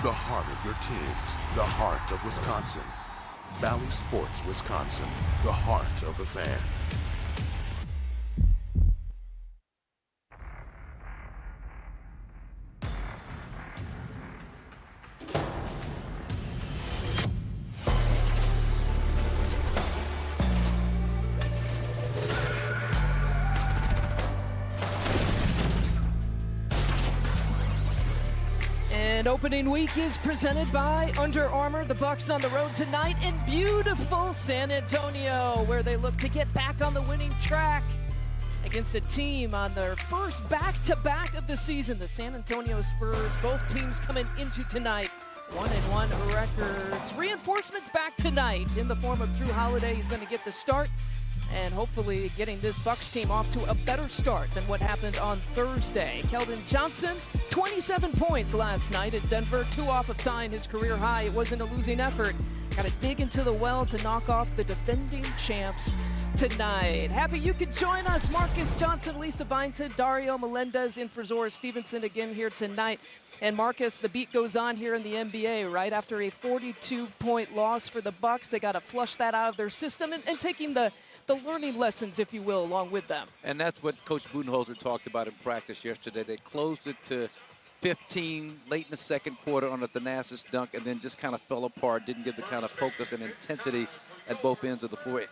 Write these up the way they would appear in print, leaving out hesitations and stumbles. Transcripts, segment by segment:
The heart of your teams, the heart of Wisconsin. Valley Sports Wisconsin, the heart of the fan. And opening week is presented by Under Armour. The Bucks on the road tonight in beautiful San Antonio, where they look to get back on the winning track against a team on their first back-to-back of the season, the San Antonio Spurs. Both teams coming into tonight 1-1 records. Reinforcements back tonight in the form of Drew Holiday. He's going to get the start, and hopefully getting this Bucks team off to a better start than what happened on Thursday. Keldon Johnson, 27 points last night at Denver, 2 off of tying his career high. It wasn't a losing effort. Got to dig into the well to knock off the defending champs tonight. Happy you could join us. Marcus Johnson, Lisa Byington, Dario Melendez in for Zora Stevenson again here tonight. And Marcus, the beat goes on here in the NBA, right? After a 42-point loss for the Bucks, they got to flush that out of their system and taking the learning lessons, if you will, along with them. And that's what Coach Budenholzer talked about in practice yesterday. They closed it to 15 late in the second quarter on a Thanasis dunk, and then just kind of fell apart, didn't get the kind of focus and intensity at both ends of the floor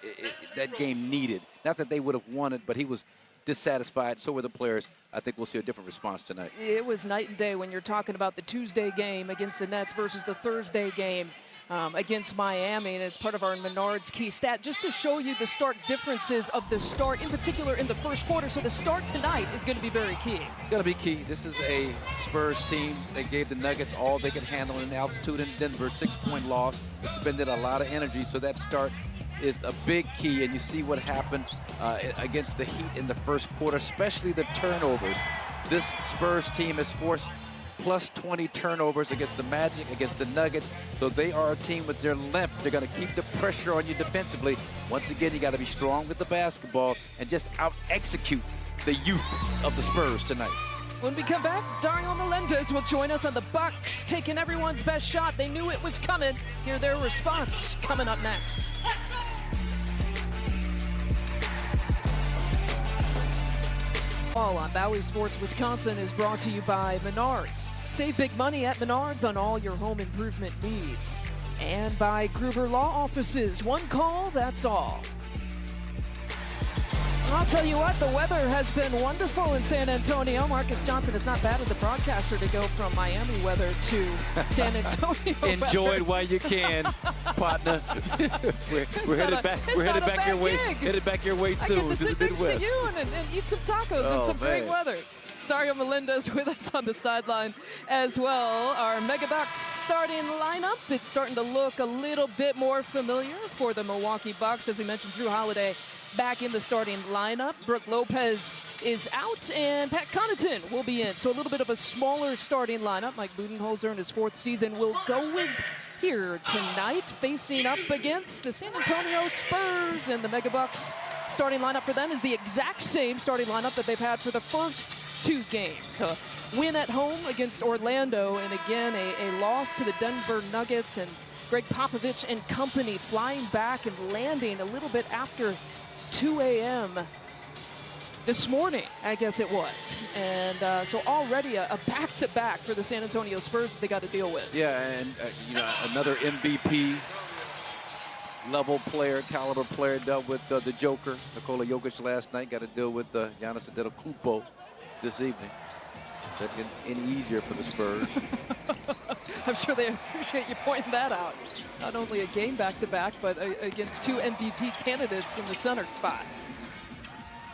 that game needed. Not that they would have won it, but he was dissatisfied. So were the players. I think we'll see a different response tonight. It was night and day when you're talking about the Tuesday game against the Nets versus the Thursday game against Miami, and it's part of our Menards key stat, just to show you the stark differences of the start, in particular in the first quarter. So the start tonight is going to be very key. It's going to be key. This is a Spurs team. They gave the Nuggets all they could handle in altitude in Denver. 6-point loss. Expended a lot of energy, so that start is a big key, and you see what happened against the Heat in the first quarter, especially the turnovers. This Spurs team has forced plus 20 turnovers against the Magic, against the Nuggets. So they are a team with their length. They're going to keep the pressure on you defensively. Once again, you got to be strong with the basketball and just out-execute the youth of the Spurs tonight. When we come back, Dario Melendez will join us on the Bucks, taking everyone's best shot. They knew it was coming. Hear their response coming up next. All on Valley Sports Wisconsin is brought to you by Menards. Save big money at Menards on all your home improvement needs. And by Gruber Law Offices. One call, that's all. I'll tell you what, the weather has been wonderful in San Antonio. Marcus Johnson, it's not bad as a broadcaster to go from Miami weather to San Antonio Enjoy weather. it while you can, partner. we're headed back. We're headed back your way. Headed back your way soon. I get to sit next to you and eat some tacos and some great weather. Dario Melendez with us on the sideline as well. Our Mega Bucks starting lineup. It's starting to look a little bit more familiar for the Milwaukee Bucks. As we mentioned, Drew Holiday back in the starting lineup. Brooke Lopez is out, and Pat Connaughton will be in. So a little bit of a smaller starting lineup. Mike Budenholzer in his 4th season will go with here tonight, facing up against the San Antonio Spurs. And the Mega Bucks starting lineup for them is the exact same starting lineup that they've had for the first 2 games. A win at home against Orlando, and again a loss to the Denver Nuggets, and Greg Popovich and company flying back and landing a little bit after 2 a.m. this morning, I guess it was. And so already a back-to-back for the San Antonio Spurs that they got to deal with. Yeah, and another MVP level player, caliber player, dealt with the Joker, Nikola Jokic last night. Got to deal with Giannis Antetokounmpo this evening. Doesn't get any easier for the Spurs. I'm sure they appreciate you pointing that out. Not only a game back-to-back, but against 2 MVP candidates in the center spot.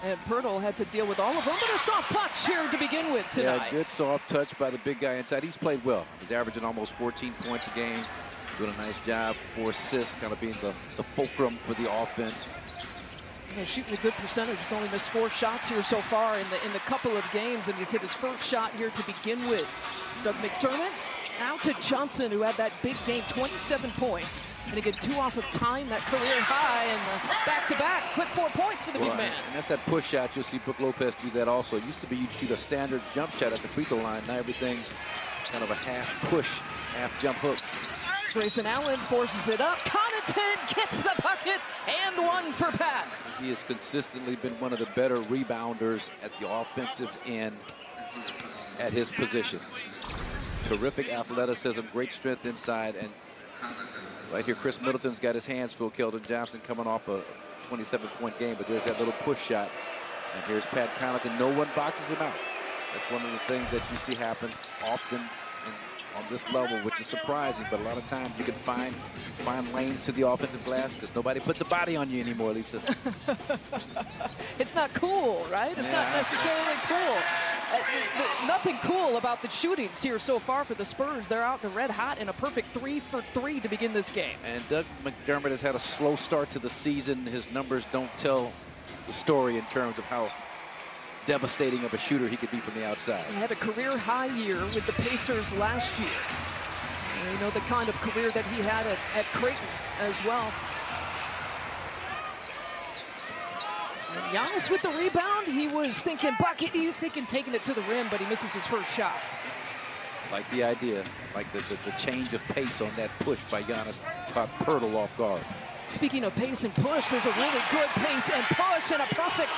And Pirtle had to deal with all of them, but a soft touch here to begin with tonight. Yeah, good soft touch by the big guy inside. He's played well. He's averaging almost 14 points a game. Doing a nice job. 4 assists, kind of being the fulcrum for the offense. Yeah, shooting a good percentage. He's only missed 4 shots here so far in the couple of games, and he's hit his first shot here to begin with. Doug McDermott out to Johnson, who had that big game, 27 points. And again, 2 off of time, that career high, and back-to-back, quick 4 points for the big man. And that's that push shot. You'll see Brooke Lopez do that also. It used to be you'd shoot a standard jump shot at the free throw line. Now everything's kind of a half push half jump hook. Grayson Allen forces it up. Connaughton gets the bucket, and one for Pat. He has consistently been one of the better rebounders at the offensive end at his position. Terrific athleticism, great strength inside, and right here, Chris Middleton's got his hands full. Keldon Johnson coming off a 27-point game, but there's that little push shot. And here's Pat Connaughton. No one boxes him out. That's one of the things that you see happen often on this level, which is surprising. But a lot of times you can find lanes to the offensive glass because nobody puts a body on you anymore, Lisa. It's not cool, right? It's not necessarily cool. Nothing cool about the shootings here so far for the Spurs. They're out the red hot in a perfect 3 for 3 to begin this game. And Doug McDermott has had a slow start to the season. His numbers don't tell the story in terms of how devastating of a shooter he could be from the outside. He had a career high year with the Pacers last year. And you know the kind of career that he had at Creighton as well. And Giannis with the rebound. He was thinking bucket. He's taking it to the rim, but he misses his first shot. Like the idea, like the change of pace on that push by Giannis caught Pirtle off guard. Speaking of pace and push, there's a really good pace and push and a perfect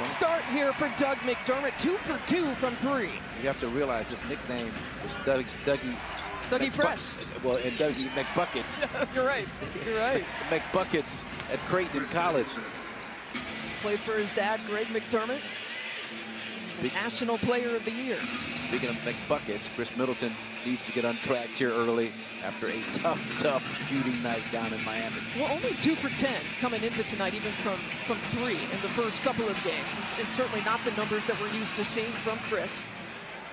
start here for Doug McDermott. 2 for 2 from 3. You have to realize his nickname was Dougie Fresh. Well, and Dougie McBuckets. You're right. You're right. McBuckets at Creighton College. Played for his dad, Greg McDermott. He's a National Player of the Year. Speaking of McBuckets, Chris Middleton needs to get untracked here early after a tough shooting night down in Miami. Well, only 2 for 10 coming into tonight, even from 3 in the first couple of games. It's certainly not the numbers that we're used to seeing from Chris.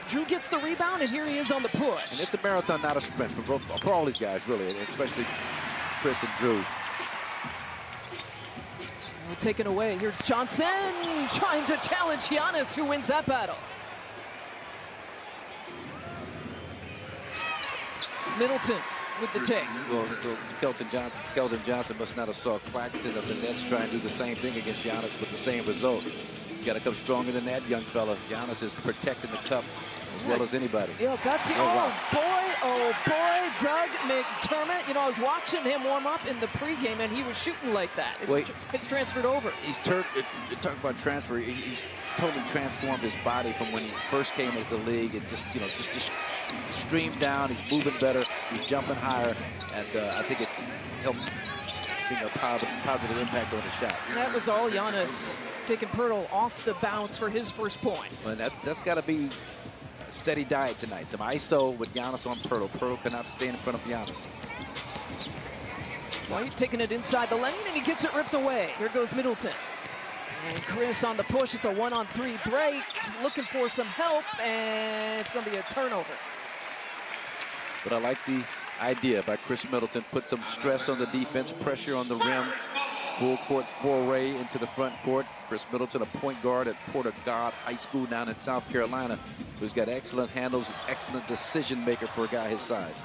Drew gets the rebound, and here he is on the push. And it's a marathon, not a sprint for all these guys, really, and especially Chris and Drew. Taken away. Here's Johnson trying to challenge Giannis, who wins that battle. Middleton with the take. Well, Keldon Johnson must not have saw Claxton of the Nets try and do the same thing against Giannis with the same result. You got to come stronger than that, young fella. Giannis is protecting the cup as well as anybody. Yeah, that's the oh boy, Doug McDermott. You know, I was watching him warm up in the pregame, and he was shooting like that. It's transferred over. You're talking about transfer. He's totally transformed his body from when he first came into the league, and just streamed down. He's moving better. He's jumping higher, and I think it's helped being a positive impact on the shot. That was all Giannis, taking Pirtle off the bounce for his first points. And that's got to be a steady diet tonight. Some ISO with Giannis on Pirtle. Pirtle cannot stay in front of Giannis. Well, he's taking it inside the lane, and he gets it ripped away. Here goes Middleton. And Chris on the push. It's a 1-on-3 break. Looking for some help, and it's going to be a turnover. But I like the idea by Chris Middleton. Put some stress on the defense, pressure on the rim. Full court foray into the front court. Chris Middleton, a point guard at Porter God High School down in South Carolina. So he's got excellent handles, excellent decision maker for a guy his size.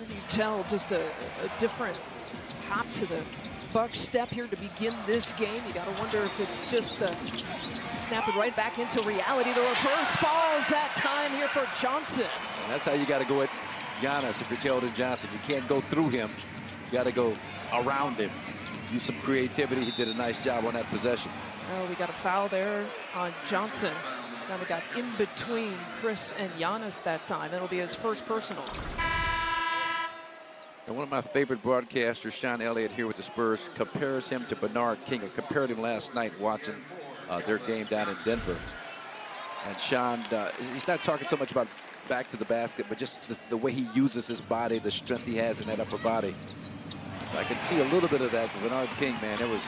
You tell just a different hop to the Bucks step here to begin this game. You got to wonder if it's just snapping right back into reality. The reverse falls that time here for Johnson. And that's how you got to go at Giannis if you're Keldon Johnson. You can't go through him. You got to go around him. Use some creativity. He did a nice job on that possession. Oh, we got a foul there on Johnson. Kind of got in between Chris and Giannis that time. That'll be his first personal. And one of my favorite broadcasters, Sean Elliott, here with the Spurs, compares him to Bernard King. I compared him last night watching their game down in Denver. And Sean, he's not talking so much about back to the basket, but just the way he uses his body, the strength he has in that upper body. I can see a little bit of that. Bernard King, man, there was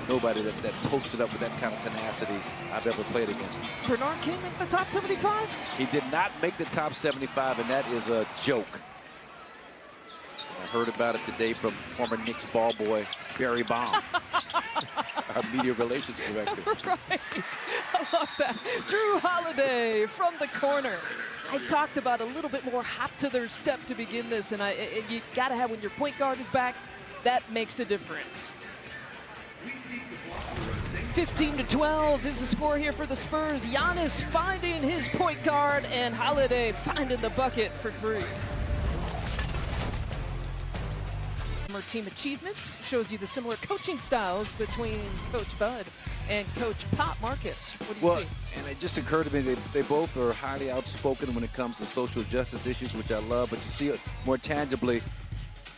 nobody that posted up with that kind of tenacity I've ever played against. Bernard King make the top 75? He did not make the top 75, and that is a joke. I heard about it today from former Knicks ball boy Barry Baum, our media relations director. Right. I love that. Drew Holiday from the corner. I talked about a little bit more hop to their step to begin this, and you got to have, when your point guard is back, that makes a difference. 15-12 is the score here for the Spurs. Giannis finding his point guard, and Holiday finding the bucket for three. Team achievements shows you the similar coaching styles between Coach Bud and Coach Pop. Marcus, what do you see? And it just occurred to me they both are highly outspoken when it comes to social justice issues, which I love, but you see it more tangibly.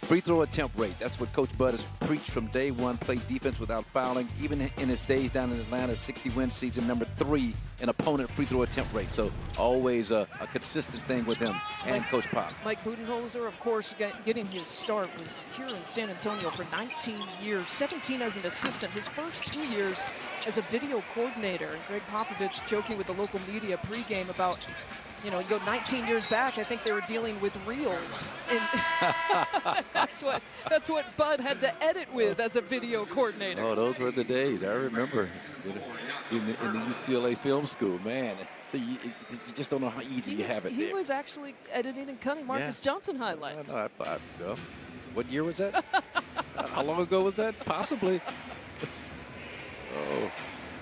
Free throw attempt rate. That's what Coach Bud has preached from day one. Play defense without fouling. Even in his days down in Atlanta, 60-win season, number 3 in opponent free throw attempt rate. So always a consistent thing with him and Coach Pop. Mike Budenholzer, of course, getting his start was here in San Antonio for 19 years, 17 as an assistant. His first 2 years as a video coordinator. Greg Popovich joking with the local media pregame about, you know, you go 19 years back, I think they were dealing with reels. And that's what Bud had to edit with as a video coordinator. Oh, those were the days. I remember in the UCLA film school, man. So you just don't know how easy you have it He there. was actually editing and cutting Marcus Johnson highlights. What year was that? How long ago was that? Possibly. Oh.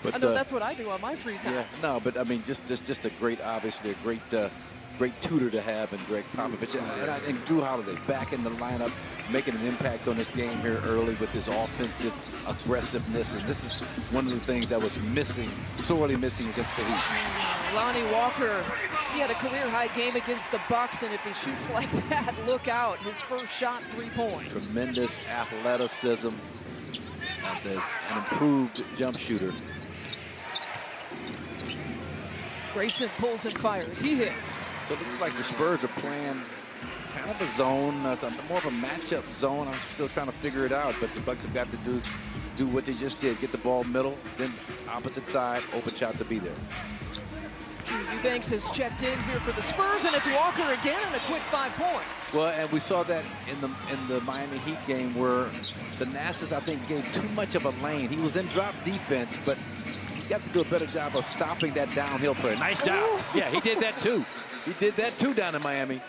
But, I know that's what I do on my free time. Yeah, no, but I mean, just a great, obviously a great tutor to have in Greg Popovich and Drew Holiday back in the lineup, making an impact on this game here early with his offensive aggressiveness. And this is one of the things that was missing, sorely missing against the Heat. Lonnie Walker, he had a career-high game against the Bucks, and if he shoots like that, look out. His first shot, 3 points. Tremendous athleticism, an improved jump shooter. Grayson pulls and fires. He hits. So it looks like the Spurs are playing kind of a zone, more of a matchup zone. I'm still trying to figure it out, but the Bucks have got to do what they just did. Get the ball middle, then opposite side, open shot to be there. Eubanks has checked in here for the Spurs, and it's Walker again and a quick 5 points. Well, and we saw that in the Miami Heat game where the Nassus, I think, gave too much of a lane. He was in drop defense, but he's got to do a better job of stopping that downhill play. Nice job. Ooh. Yeah, he did that too. He did that too down in Miami.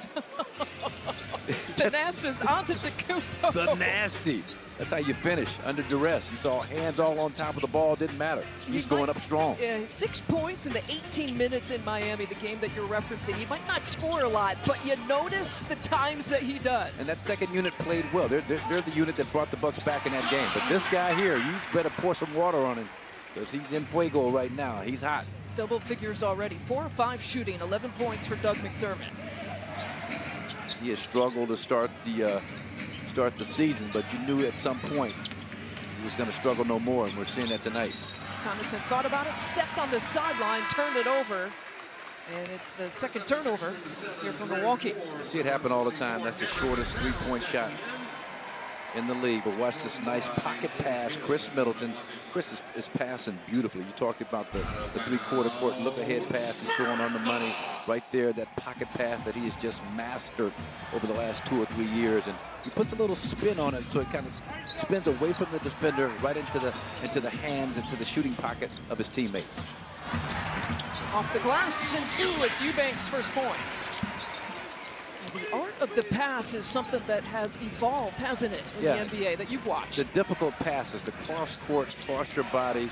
The Nassus onto Tecumpo. The nasty. That's how you finish, under duress. You saw hands all on top of the ball, didn't matter. He's going up strong. Yeah, 6 points in the 18 minutes in Miami, the game that you're referencing. He might not score a lot, but you notice the times that he does. And that second unit played well. They're the unit that brought the Bucks back in that game. But this guy here, you better pour some water on him because he's in fuego right now. He's hot. Double figures already. 4 of 5 shooting, 11 points for Doug McDermott. He has struggled to start the season, but you knew at some point he was going to struggle no more, and we're seeing that tonight. Connaughton thought about it, stepped on the sideline, turned it over, and it's the second turnover here from Milwaukee. You see it happen all the time. That's the shortest three-point shot in the league, but watch this nice pocket pass. Chris Middleton. Chris is passing beautifully. You talked about the three-quarter court look-ahead pass he's throwing on the money. Right there, that pocket pass that he has just mastered over the last 2 or 3 years. And he puts a little spin on it so it kind of spins away from the defender right into the hands, into the shooting pocket of his teammate. Off the glass and 2, it's Eubanks' first points. The art of the pass is something that has evolved, hasn't it, in the NBA that you've watched? The difficult passes, the cross-court, cross-your-body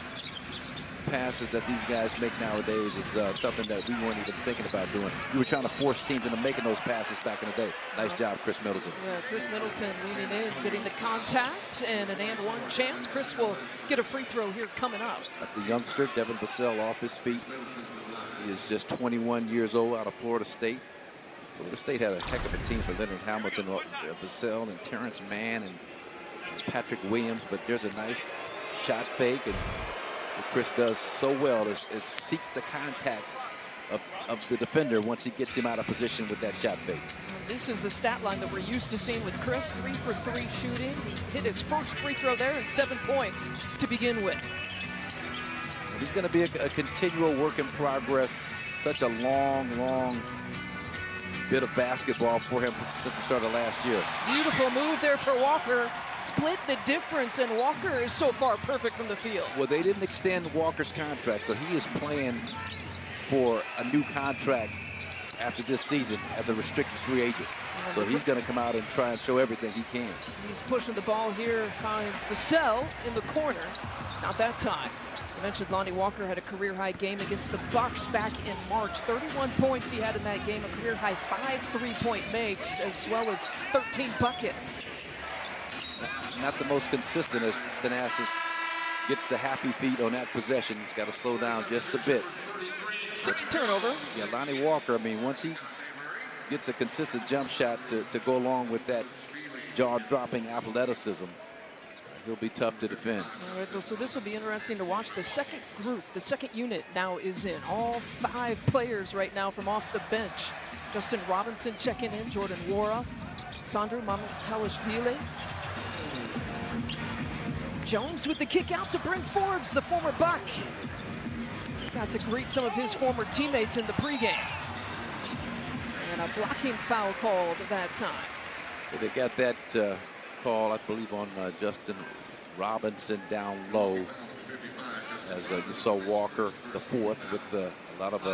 passes that these guys make nowadays is something that we weren't even thinking about doing. We were trying to force teams into making those passes back in the day. Nice job, Chris Middleton. Yeah, Chris Middleton leaning in, getting the contact, and an and-one chance. Chris will get a free throw here coming up. The youngster, Devin Vassell, off his feet. He is just 21 years old, out of Florida State. Florida State had a heck of a team for Leonard Hamilton, Vassell, and Terrence Mann, and Patrick Williams. But there's a nice shot fake, and what Chris does so well is seek the contact of the defender once he gets him out of position with that shot fake. This is the stat line that we're used to seeing with Chris. 3 for 3 shooting. He hit his first free throw there and 7 points to begin with. And he's going to be a continual work in progress. Such a long bit of basketball for him since the start of last year. Beautiful move there for Walker. Split the difference, and Walker is so far perfect from the field. Well, they didn't extend Walker's contract, so he is playing for a new contract after this season as a restricted free agent. So he's going to come out and try and show everything he can. He's pushing the ball here, finds Vassell in the corner. Not that time. mentioned Lonnie Walker had a career-high game against the Bucks back in March. 31 points he had in that game, a career-high 5 3-point makes, as well as 13 buckets. Not the most consistent as Thanasis gets the happy feet on that possession. He's got to slow down just a bit. 6 turnover. Yeah, Lonnie Walker, I mean, once he gets a consistent jump shot to go along with that jaw-dropping athleticism, he'll be tough to defend. All right, so this will be interesting to watch. The second group, the second unit now is in. All 5 players right now from off the bench. Justin Robinson checking in, Jordan Wara, Sandro Mamukelashvili. Jones with the kick out to bring Forbes, the former Buck. Got to greet some of his former teammates in the pregame. And a blocking foul called at that time. They got that call, I believe, on Justin Robinson down low. As you saw Walker, the fourth, with a lot of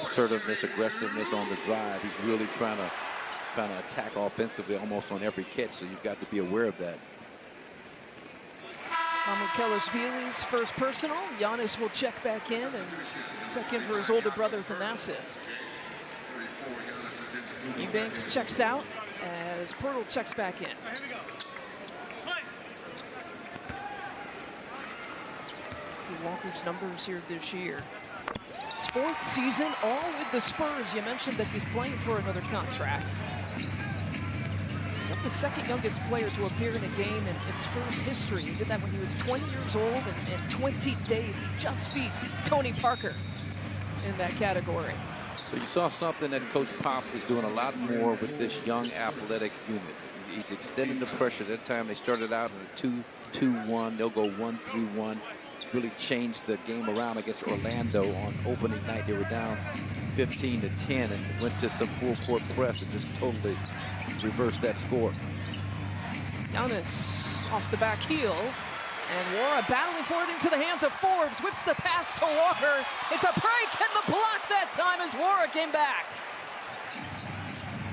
assertiveness, aggressiveness on the drive. He's really trying to attack offensively almost on every catch, so you've got to be aware of that. Mamukelashvili's first personal. Giannis will check back in and check in for his older brother, Thanasis. Eubanks checks out as Pirtle checks back in. See Walker's numbers here this year. His 4th season, all with the Spurs. You mentioned that he's playing for another contract. He's got the 2nd youngest player to appear in a game in Spurs history. He did that when he was 20 years old, and in 20 days, he just beat Tony Parker in that category. So you saw something that Coach Pop is doing a lot more with this young athletic unit. He's extending the pressure. That time they started out in a 2-2-1. They'll go 1-3-1. Really changed the game around against Orlando on opening night. They were down 15-10 and went to some full court press and just totally reversed that score. Giannis off the back heel. And Wara battling for it into the hands of Forbes. Whips the pass to Walker. It's a break and the block that time as Wara came back.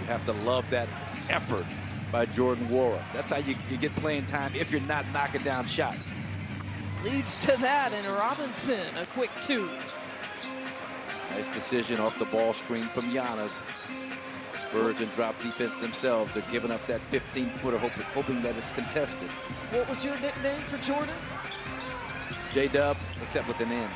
You have to love that effort by Jordan Wara. That's how you get playing time if you're not knocking down shots. Leads to that, and Robinson, a quick 2. Nice decision off the ball screen from Giannis. Spurs in drop defense themselves. They're giving up that 15-footer, hoping that it's contested. What was your nickname for Jordan? J-Dub, except with an N.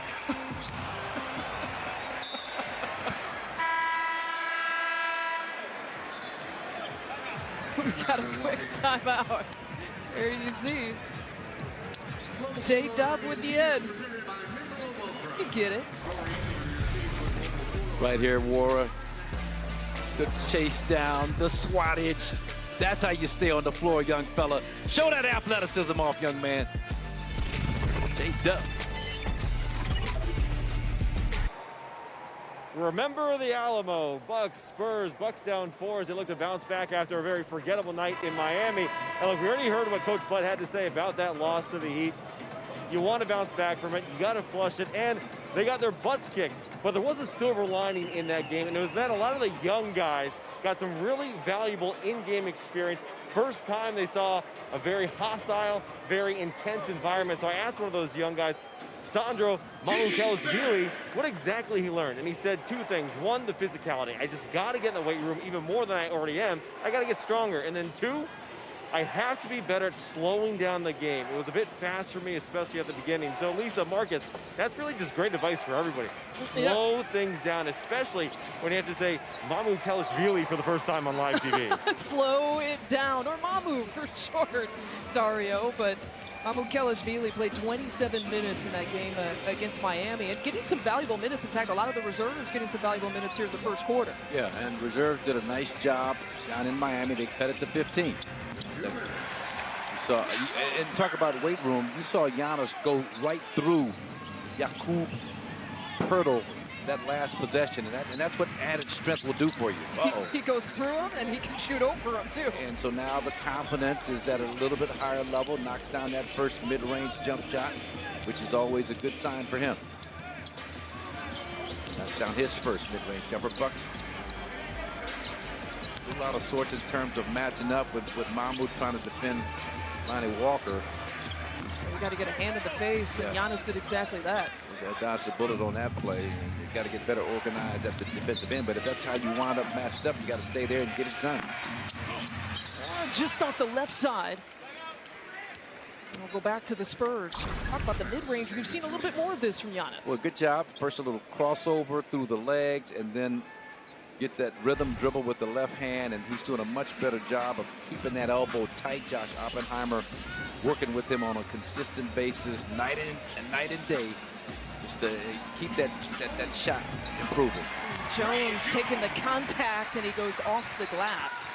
We got a quick timeout. There you see. J-Dub with the N. You get it. Right here, Wara. The chase down, the swattage. That's how you stay on the floor, young fella. Show that athleticism off, young man. J-Dub. Remember the Alamo, Bucks, Spurs, Bucks down 4 as they look to bounce back after a very forgettable night in Miami. And look, we already heard what Coach Bud had to say about that loss to the Heat. You want to bounce back from it, you got to flush it, and they got their butts kicked. But there was a silver lining in that game, and it was that a lot of the young guys got some really valuable in-game experience. First time they saw a very hostile, very intense environment. So I asked one of those young guys, Sandro Mamukelashvili, what exactly he learned. And he said 2 things. 1, the physicality. I just got to get in the weight room even more than I already am. I got to get stronger. And then 2, I have to be better at slowing down the game. It was a bit fast for me, especially at the beginning. So, Lisa, Marcus, that's really just great advice for everybody. Slow things down, especially when you have to say Mamukelashvili for the first time on live TV. Slow it down, or Mamu for short, Dario. But Mamukelashvili played 27 minutes in that game against Miami and getting some valuable minutes. In fact, a lot of the reserves getting some valuable minutes here in the first quarter. Yeah, and reserves did a nice job down in Miami. They cut it to 15. You saw, and talk about weight room, you saw Giannis go right through Jakub Pirtle that last possession, and that's what added strength will do for you. He goes through him, and he can shoot over him, too. And so now the confidence is at a little bit higher level, knocks down that first mid-range jump shot, which is always a good sign for him. Knocks down his first mid-range jumper. Bucks. A lot of sorts in terms of matching up with Mamu trying to defend Lonnie Walker. we got to get a hand in the face, and Giannis did exactly that. Dodged a bullet on that play, and you got to get better organized at the defensive end. But if that's how you wind up matched up, you got to stay there and get it done. Just off the left side. We'll go back to the Spurs. Talk about the mid-range. We've seen a little bit more of this from Giannis. Well, good job. First a little crossover through the legs, and then get that rhythm dribble with the left hand, and he's doing a much better job of keeping that elbow tight. Josh Oppenheimer working with him on a consistent basis, night in and night and day, just to keep that shot improving. Jones taking the contact, and he goes off the glass.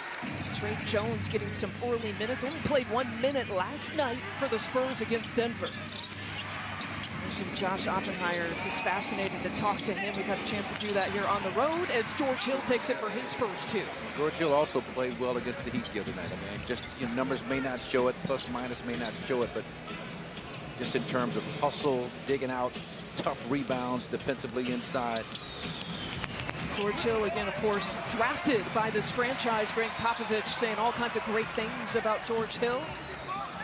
Trey Jones getting some early minutes. Only played 1 minute last night for the Spurs against Denver. Josh Oppenheimer, it's just fascinating to talk to him. We've had a chance to do that here on the road as George Hill takes it for his first 2. George Hill also played well against the Heat the other night. I mean, just numbers may not show it, plus minus may not show it, but just in terms of hustle, digging out, tough rebounds defensively inside. George Hill, again, of course, drafted by this franchise. Greg Popovich saying all kinds of great things about George Hill.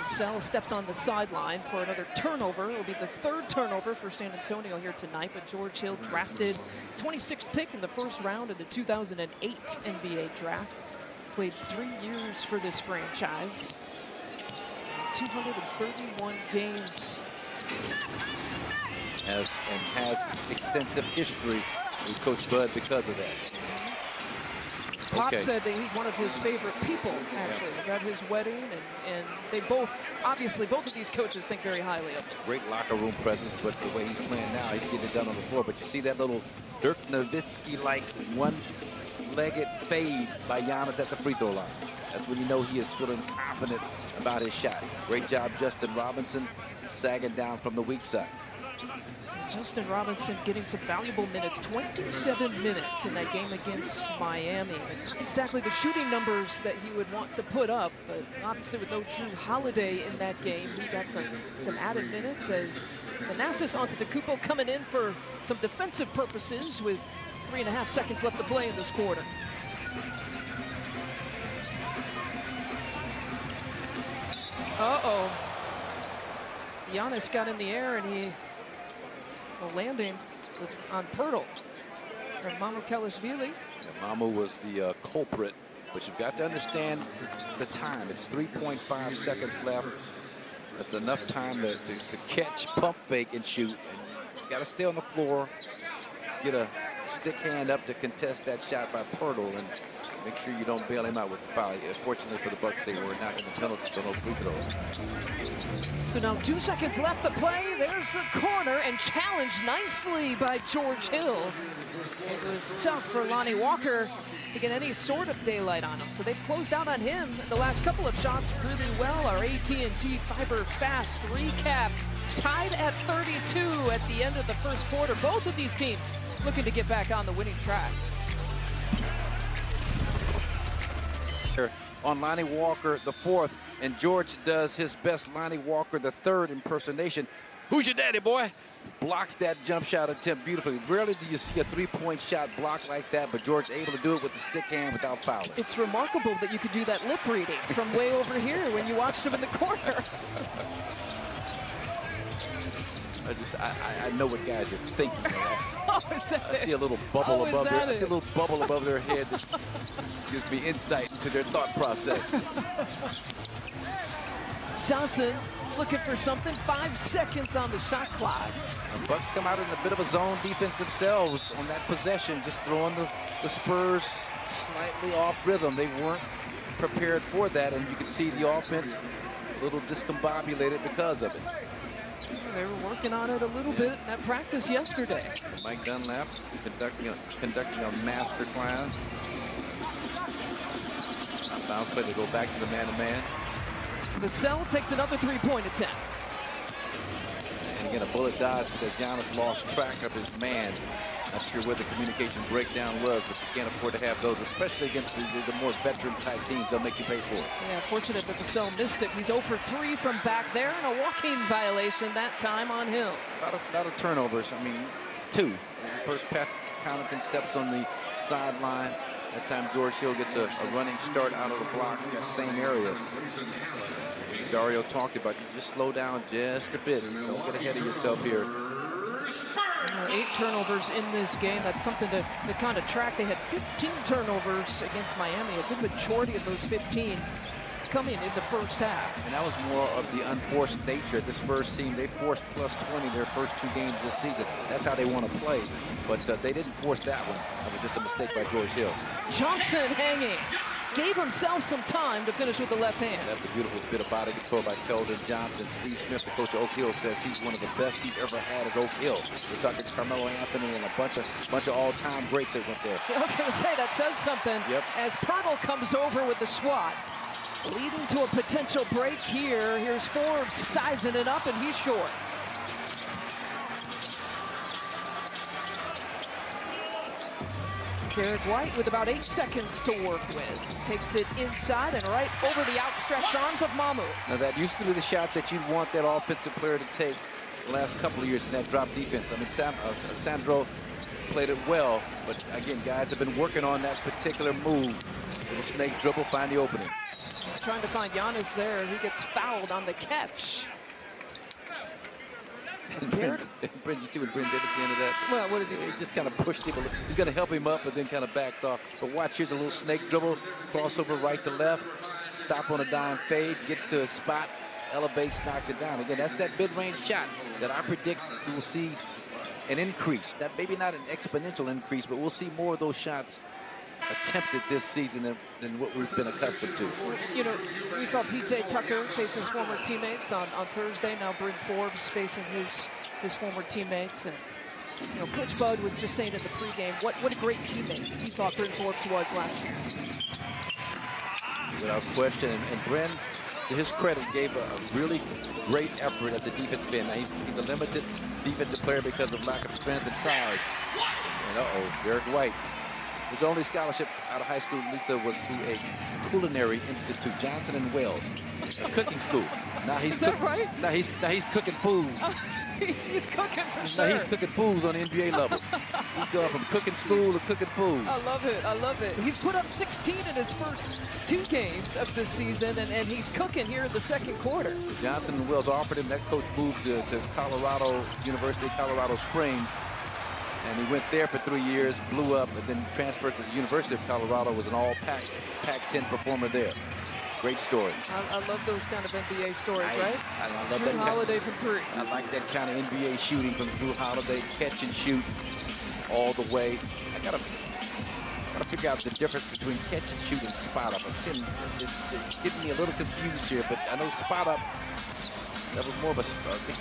Sell steps on the sideline for another turnover. It'll be the 3rd turnover for San Antonio here tonight, but George Hill drafted 26th pick in the first round of the 2008 NBA draft. Played 3 years for this franchise. 231 games. Has extensive history with Coach Bud because of that. Pop said that he's one of his favorite people, actually. Was at his wedding, and they both, obviously, both of these coaches think very highly of him. Great locker room presence, but the way he's playing now, he's getting it done on the floor. But you see that little Dirk Nowitzki-like one-legged fade by Giannis at the free throw line. That's when you know he is feeling confident about his shot. Great job, Justin Robinson, sagging down from the weak side. Justin Robinson getting some valuable minutes, 27 minutes in that game against Miami. Not exactly the shooting numbers that he would want to put up, but obviously with no Drew Holiday in that game, he got some added minutes as Thanasis Antetokounmpo coming in for some defensive purposes with 3.5 seconds left to play in this quarter. Uh-oh. Giannis got in the air, and the landing was on Pirtle. And Mamu Kelishvili. Mamu was the culprit, but you've got to understand the time. It's 3.5 seconds left. That's enough time to catch, pump fake, and shoot. And you got to stay on the floor, get a stick hand up to contest that shot by Pirtle, and make sure you don't bail him out with the foul. Fortunately for the Bucks, they were not in the penalty, so no free throws. So now 2 seconds left to play. There's a corner and challenged nicely by George Hill. It was tough for Lonnie Walker to get any sort of daylight on him. So they've closed out on him the last couple of shots really well. Our AT&T Fiber Fast recap tied at 32 at the end of the first quarter. Both of these teams looking to get back on the winning track. On Lonnie Walker, the 4th, and George does his best Lonnie Walker, the 3rd impersonation. Who's your daddy, boy? Blocks that jump shot attempt beautifully. Rarely do you see a 3-point shot blocked like that, but George able to do it with the stick hand without fouling. It's remarkable that you could do that lip reading from way over here when you watched him in the corner. I know what guys are thinking. Oh, is that I see a little bubble above their, I see a little bubble above their head that gives me insight into their thought process. Johnson looking for something. 5 seconds on the shot clock. The Bucks come out in a bit of a zone defense themselves on that possession, just throwing the Spurs slightly off rhythm. They weren't prepared for that, and you could see the offense a little discombobulated because of it. They were working on it a little bit in that practice yesterday. Mike Dunlap conducting a master class. Bounce play to go back to the man-to-man. Vassell takes another 3-point attempt. And again, a bullet dodge because Giannis lost track of his man. Not sure where the communication breakdown was, but you can't afford to have those, especially against the more veteran-type teams. They'll make you pay for it. Yeah, fortunate that Vassell missed it. He's 0 for 3 from back there, and a walking violation that time on Hill. A lot of turnovers. I mean, 2. First, Pat Connaughton steps on the sideline. That time George Hill gets a running start out of the block, that same area. Dario talked about, you just slow down just a bit. Don't get ahead of yourself here. 8 turnovers in this game. That's something to kind of track. They had 15 turnovers against Miami. A good majority of those 15 coming in the first half. And that was more of the unforced nature of the Spurs team. They forced plus 20 their first 2 games this season. That's how they want to play. But they didn't force that one. That was just a mistake by George Hill. Johnson hanging. Gave himself some time to finish with the left hand. That's a beautiful bit of body control by Keldon Johnson. Steve Smith, the coach of Oak Hill, says he's one of the best he's ever had at Oak Hill. We're talking Carmelo Anthony and a bunch of all-time greats that went there. I was going to say, that says something. Yep. As Pirtle comes over with the swat, leading to a potential break here. Here's Forbes sizing it up, and he's short. Derek White with about 8 seconds to work with. Takes it inside and right over the outstretched arms of Mamu. Now that used to be the shot that you'd want that offensive player to take the last couple of years in that drop defense. I mean, Sandro played it well, but again, guys have been working on that particular move. Little snake dribble, find the opening. Trying to find Giannis there. He gets fouled on the catch. Brent, you see what Brent did at the end of that? Well, what did he do? He just kind of pushed him. He's going to help him up, but then kind of backed off. But watch, here's a little snake dribble, crossover right to left, stop on a dime fade, gets to a spot, elevates, knocks it down. Again, that's that mid-range shot that I predict we will see an increase. That maybe not an exponential increase, but we'll see more of those shots attempted this season than what we've been accustomed to. You know, we saw P.J. Tucker face his former teammates on Thursday. Now Bryn Forbes facing his former teammates. And, you know, Coach Bud was just saying in the pregame, what a great teammate he thought Bryn Forbes was last year. Without question. And Bryn, to his credit, gave a really great effort at the defensive end. Now, he's a limited defensive player because of lack of strength and size. And Derek White. His only scholarship out of high school, Lisa, was to a culinary institute, Johnson and Wales, a cooking school. Now he's Is that right? Now he's cooking foods. He's cooking for sure. Now he's cooking foods on the NBA level. He's going from cooking school to cooking food. I love it. I love it. He's put up 16 in his first 2 games of this season, and he's cooking here in the second quarter. Johnson and Wales offered him. That coach moved to Colorado, University of Colorado Springs. And he went there for 3 years, blew up, and then transferred to the University of Colorado, was an all-Pac-10 performer there. Great story. I love those kind of NBA stories, Nice. right? I love Drew that Holiday from 3. I like that kind of NBA shooting from Drew Holiday, catch and shoot all the way. I gotta figure out the difference between catch and shoot and spot up. I'm seeing it's getting me a little confused here, but I know spot up, that was more of a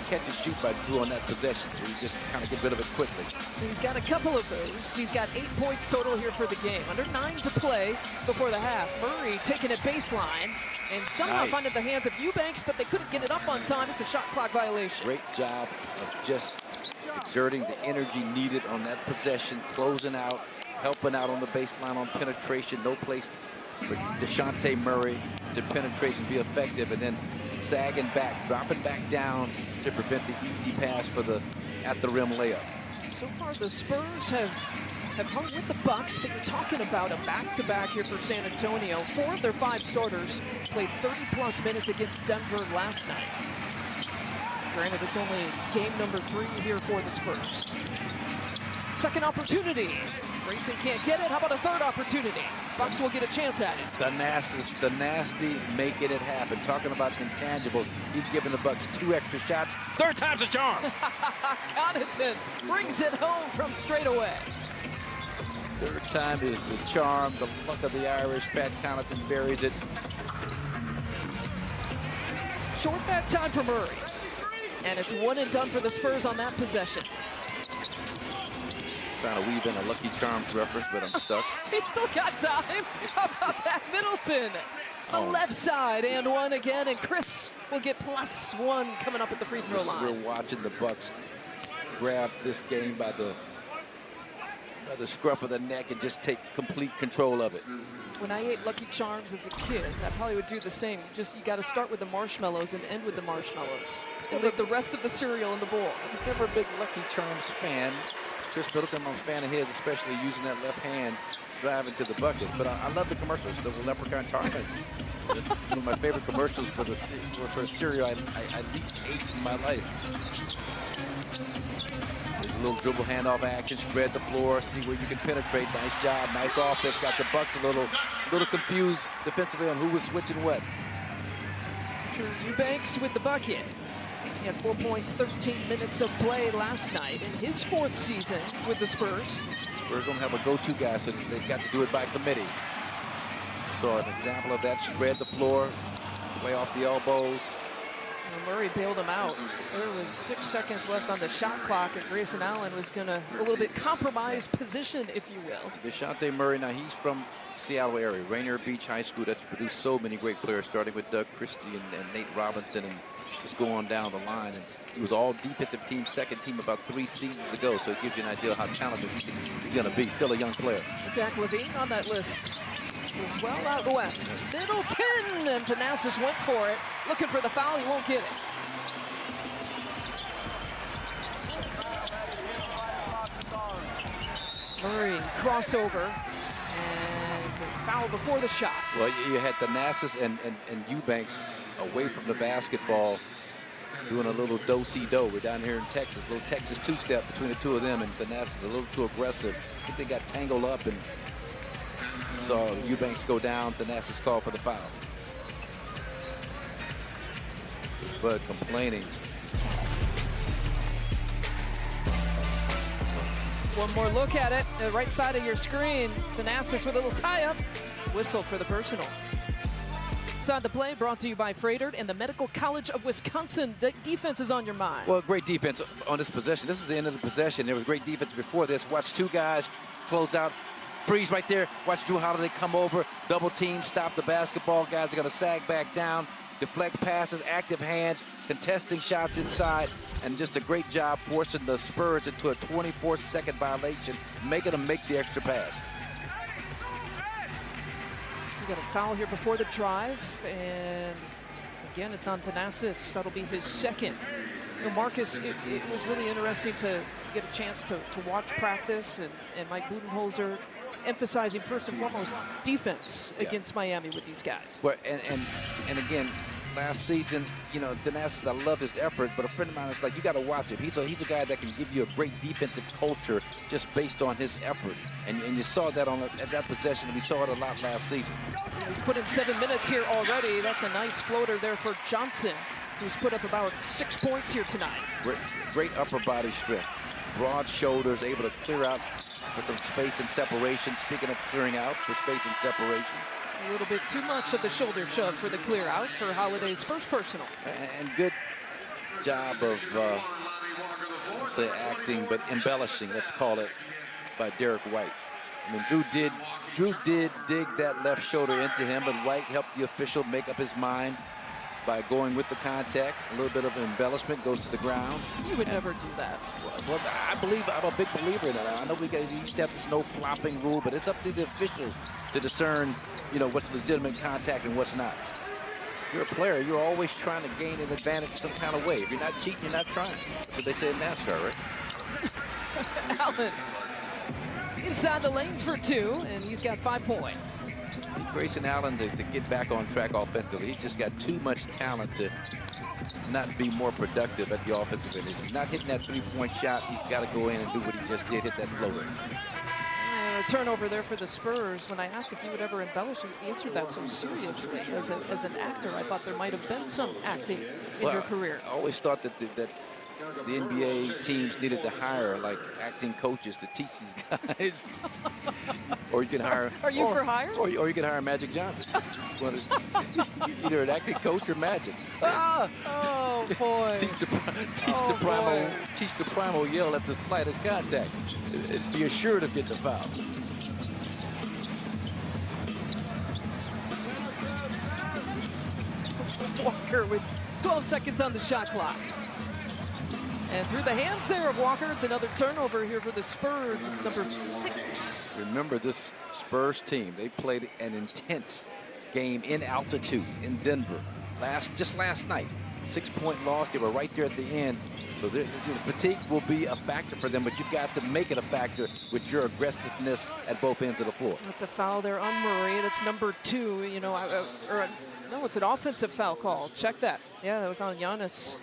catch and shoot by Drew on that possession. He just kind of get rid of it quickly. He's got a couple of those. He's got 8 points total here for the game. Under 9 to play before the half. Murray taking it baseline and somehow Nice. finding the hands of Eubanks, but they couldn't get it up on time. It's a shot clock violation. Great job of just exerting the energy needed on that possession, closing out, helping out on the baseline on penetration. No place for DeJounte Murray to penetrate and be effective, and then sagging back, dropping back down to prevent the easy pass for the at-the-rim layup. So far, the Spurs have hung with the Bucks, but you're talking about a back-to-back here for San Antonio. 4 of their 5 starters played 30-plus minutes against Denver last night. Granted, it's only game number 3 here for the Spurs. Second opportunity. Grayson can't get it. How about a third opportunity? Bucks will get a chance at it. The nasty making it happen. Talking about intangibles, he's giving the Bucks 2 extra shots. Third time's a charm. Connaughton brings it home from straight away. Third time is the charm, the luck of the Irish. Pat Connaughton buries it. Short that time for Murray. And it's 1 and done for the Spurs on that possession. Trying to weave in a Lucky Charms reference, but I'm stuck. He still got time. How about that, Middleton? The left side and 1 again, and Chris will get +1 coming up at the free throw line. We're watching the Bucks grab this game by the scruff of the neck and just take complete control of it. When I ate Lucky Charms as a kid, I probably would do the same. Just you got to start with the marshmallows and end with the marshmallows, and leave the rest of the cereal in the bowl. I was never a big Lucky Charms fan. Chris Middleton, I'm a fan of his, especially using that left hand driving to the bucket. But I love the commercials. The Leprechaun Charming. It's one of my favorite commercials for a cereal I at least ate in my life. There's a little dribble handoff action, spread the floor, see where you can penetrate. Nice job, nice offense. Got the Bucks a little confused defensively on who was switching what. Eubanks with the bucket. He had 4 points, 13 minutes of play last night in his 4th season with the Spurs. Spurs don't have a go-to guy, so they've got to do it by committee. So an example of that, spread the floor, play off the elbows. And Murray bailed him out. There was 6 seconds left on the shot clock, and Grayson Allen was going to a little bit compromise position, if you will. Dejounte Murray, now he's from Seattle area, Rainier Beach High School. That's produced so many great players, starting with Doug Christie and Nate Robinson, and just go on down the line. And he was all defensive team, second team about 3 seasons ago. So it gives you an idea how talented he's going to be. Still a young player. Zach LaVine on that list as well out west. Middleton, and Thanasis went for it. Looking for the foul, he won't get it. Murray crossover and foul before the shot. Well, you had Thanasis and Eubanks away from the basketball, doing a little do-si-do. We're down here in Texas, little Texas two-step between the two of them, and Thanasis a little too aggressive. I think they got tangled up and saw Eubanks go down. Thanasis called for the foul. Bud complaining. One more look at it, the right side of your screen. Thanasis with a little tie-up. Whistle for the personal. Inside the play brought to you by Freighter and the Medical College of Wisconsin. Defense is on your mind. Well, great defense on this possession. This is the end of the possession. There was great defense before this. Watch 2 guys close out. Freeze right there. Watch Drew Holiday come over. Double team, stop the basketball. Guys are going to sag back down. Deflect passes, active hands, contesting shots inside, and just a great job forcing the Spurs into a 24-second violation, making them make the extra pass. We got a foul here before the drive, and again, it's on Thanasis. That'll be his second. You know, Marcus, it was really interesting to get a chance to watch practice, and Mike Budenholzer emphasizing first and foremost defense against Miami with these guys. Well, and again, last season, you know, Thanasis, I love his effort, but a friend of mine is like, you got to watch him. He's a guy that can give you a great defensive culture just based on his effort. And you saw that at that possession, and we saw it a lot last season. He's put in 7 minutes here already. That's a nice floater there for Johnson, who's put up about 6 points here tonight. Great upper body strength. Broad shoulders, able to clear out for some space and separation. Speaking of clearing out for space and separation. A little bit too much of the shoulder shove for the clear out for Holiday's first personal. And good job of, say, acting, but embellishing, let's call it, by Derek White. I mean, Drew did dig that left shoulder into him, but White helped the official make up his mind by going with the contact. A little bit of embellishment, goes to the ground. You would never do that. Well, I'm a big believer in that. I know we used to have this no flopping rule, but it's up to the officials to discern, you know, what's legitimate contact and what's not. If you're a player, you're always trying to gain an advantage some kind of way. If you're not cheating, you're not trying. That's what they say in NASCAR, right? Allen inside the lane for 2, and he's got 5 points. Grayson Allen to get back on track offensively. He's just got too much talent to not be more productive at the offensive end. If he's not hitting that 3-point shot, he's got to go in and do what he just did, hit that floater. And a turnover there for the Spurs. When I asked if he would ever embellish, he answered that so seriously. As an actor, I thought there might have been some acting in your career. I always thought that the NBA teams needed to hire like acting coaches to teach these guys. Or you can hire. Are you for hire? Or you can hire Magic Johnson. Either an acting coach or Magic. Oh boy! Teach the primal yell at the slightest contact. Be assured of getting the foul. Walker with 12 seconds on the shot clock. And through the hands there of Walker, it's another turnover here for the Spurs. It's number 6. Remember this Spurs team, they played an intense game in altitude in Denver just last night. 6-point loss. They were right there at the end. So fatigue will be a factor for them, but you've got to make it a factor with your aggressiveness at both ends of the floor. That's a foul there on Murray. That's number 2. You know, no, it's an offensive foul call. Check that. Yeah, that was on Giannis.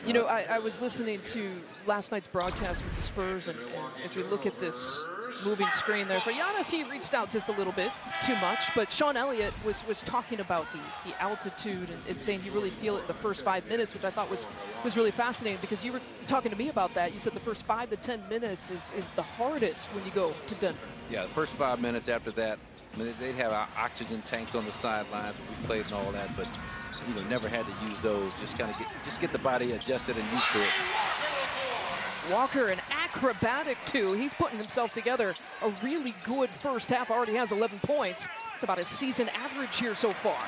You know, I was listening to last night's broadcast with the Spurs, and if you look at this moving screen there for Giannis, he reached out just a little bit too much, but Sean Elliott was talking about the altitude and saying you really feel it in the first 5 minutes, which I thought was really fascinating, because you were talking to me about that. You said the first 5 to 10 minutes is the hardest when you go to Denver. Yeah, the first 5 minutes after that, I mean, they'd have oxygen tanks on the sidelines. We played and all that, but you know, never had to use those. Just kind of get the body adjusted and used to it. Walker, an acrobatic 2. He's putting himself together a really good first half. Already has 11 points. It's about his season average here so far.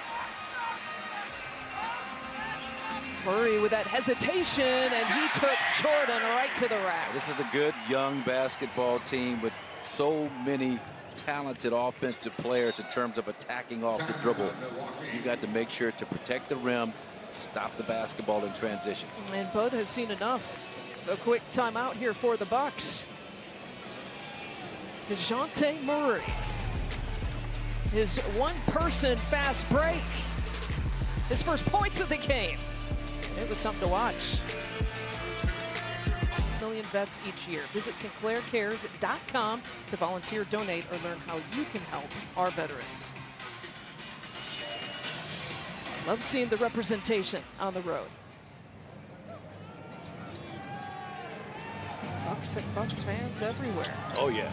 Murray with that hesitation, and he took Jordan right to the rack. This is a good young basketball team with so many talented offensive players in terms of attacking off the dribble. You've got to make sure to protect the rim, stop the basketball in transition. And Bud has seen enough. A quick timeout here for the Bucks. DeJounte Murray. His one-person fast break. His first points of the game. It was something to watch. 1 million vets each year. Visit SinclairCares.com to volunteer, donate, or learn how you can help our veterans. Love seeing the representation on the road. Bucks fans everywhere. Oh, yeah.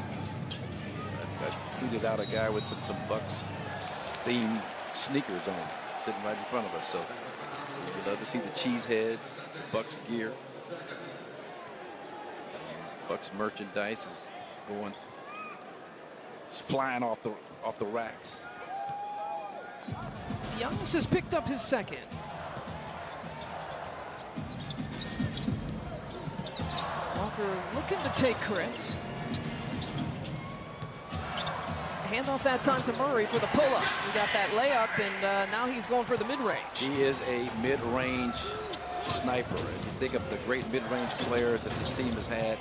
I tweeted out a guy with some Bucks-themed sneakers on, sitting right in front of us. So we'd love to see the cheese heads, Bucks gear. Bucks merchandise is going, just flying off the racks. Giannis has picked up his second. Walker looking to take Chris. Handoff that time to Murray for the pull-up. He got that layup, and now he's going for the mid-range. He is a mid-range sniper. If you think of the great mid-range players that this team has had,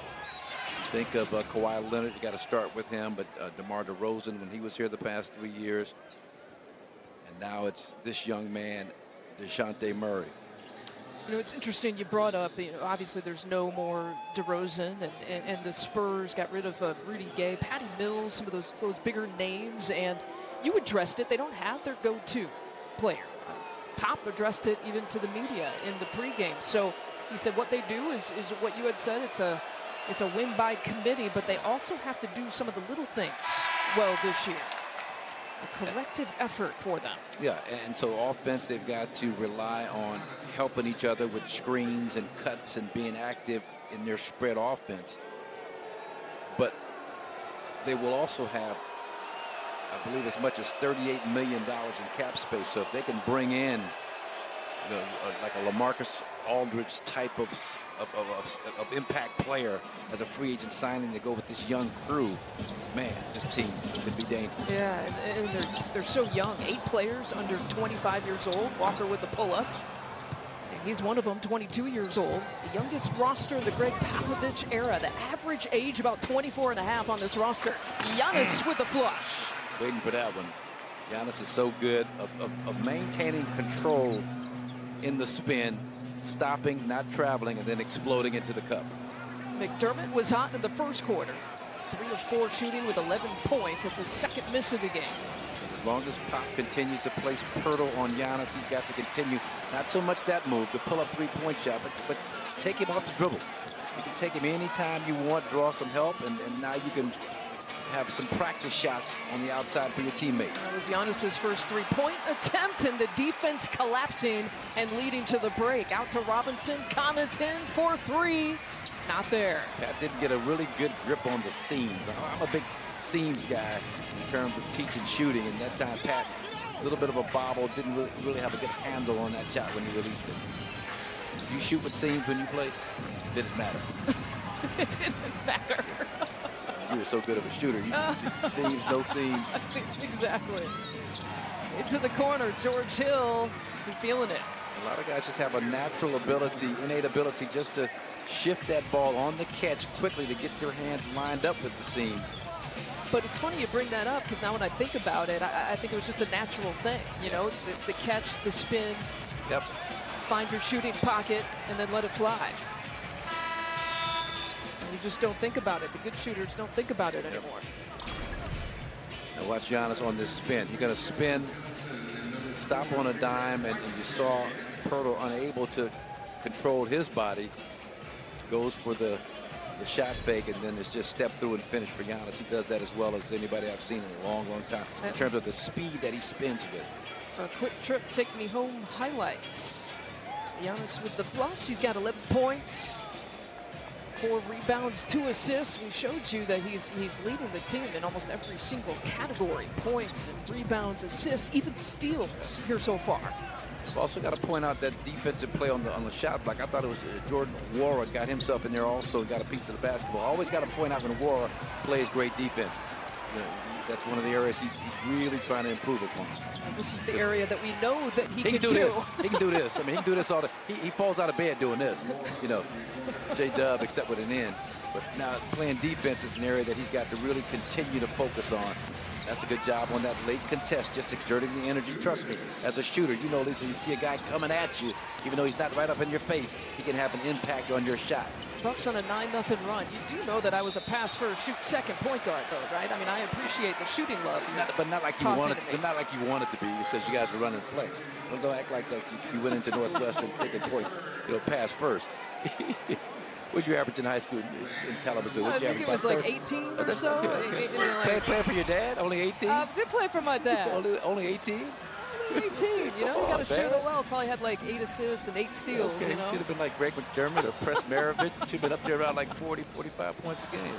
think of Kawhi Leonard. You got to start with him, but DeMar DeRozan when he was here the past 3 years. And now it's this young man, DeJounte Murray. You know, it's interesting you brought up, you know, obviously there's no more DeRozan, and the Spurs got rid of Rudy Gay, Patty Mills, some of those bigger names, and you addressed it. They don't have their go-to player. Pop addressed it even to the media in the pregame. So he said what they do is what you had said. It's a win by committee, but they also have to do some of the little things well this year. A collective effort for them. Yeah, and so offense, they've got to rely on helping each other with screens and cuts and being active in their spread offense. But they will also have, I believe, as much as $38 million in cap space. So if they can bring in like a LaMarcus Aldridge type of impact player as a free agent signing to go with this young crew, man, this team could be dangerous. Yeah, and they're so young. 8 players under 25 years old. Walker with the pull-up. He's one of them, 22 years old. The youngest roster in the Greg Popovich era. The average age about 24 and a half on this roster. Giannis with the flush. Waiting for that one. Giannis is so good of maintaining control in the spin, stopping, not traveling, and then exploding into the cup. McDermott was hot in the first quarter. 3 of 4 shooting with 11 points. That's his second miss of the game. As long as Pop continues to place Pirtle on Giannis, he's got to continue. Not so much that move, the pull-up three-point shot, but take him off the dribble. You can take him anytime you want, draw some help, and now you can have some practice shots on the outside for your teammates. That was Giannis's first 3-point attempt, and the defense collapsing and leading to the break. Out to Robinson, Connaughton for 3. Not there. Pat didn't get a really good grip on the seam. I'm a big seams guy in terms of teaching shooting, and that time Pat, a little bit of a bobble, didn't really have a good handle on that shot when he released it. You shoot with seams when you play? Didn't matter. It didn't matter. You were so good of a shooter. You just seams, no seams. Exactly. Into the corner, George Hill, feeling it. A lot of guys just have a natural ability, innate ability, just to shift that ball on the catch quickly to get their hands lined up with the seams. But it's funny you bring that up, because now when I think about it, I think it was just a natural thing. You know, the catch, the spin, Yep. find your shooting pocket, and then let it fly. And you just don't think about it. The good shooters don't think about it anymore. Now watch Giannis on this spin. You're going to spin, stop on a dime, and you saw Pirtle unable to control his body. Goes for the shot fake, and then it's just step through and finish for Giannis. He does that as well as anybody I've seen in a long, long time in terms of the speed that he spins with. A quick trip, take me home highlights. Giannis with the flush. He's got 11 points, 4 rebounds, 2 assists. We showed you that he's leading the team in almost every single category: points and rebounds, assists, even steals here so far. I've also got to point out that defensive play on the shot block. I thought it was Jordan Nwora got himself in there also, got a piece of the basketball. Always got to point out when Nwora plays great defense. You know, that's one of the areas he's really trying to improve upon. And this is the area that we know that he can do. This. He can do this. I mean, he can do this all the. He falls out of bed doing this. You know, J-Dub except with an N. But now playing defense is an area that he's got to really continue to focus on. That's a good job on that late contest, just exerting the energy. Trust me, as a shooter, you know, Lisa, you see a guy coming at you, even though he's not right up in your face, he can have an impact on your shot. Bucks on a 9-0 run. You do know that I was a pass first, shoot second point guard, though, right? I mean, I appreciate the shooting love. But not like you wanted. But not like you wanted to be, because you guys were running flex. Don't act like you went into Northwestern thinking point, pass first. What'd you average in high school in Kalamazoo? I think it was like 18 or so. Play for your dad? Only 18? I did play for my dad. Only 18? 18, you know, you got to shoot it well. Probably had like 8 assists and 8 steals, okay. you know. Should have been like Greg McDermott or Press Maravich. Should have been up there around like 40, 45 points a game.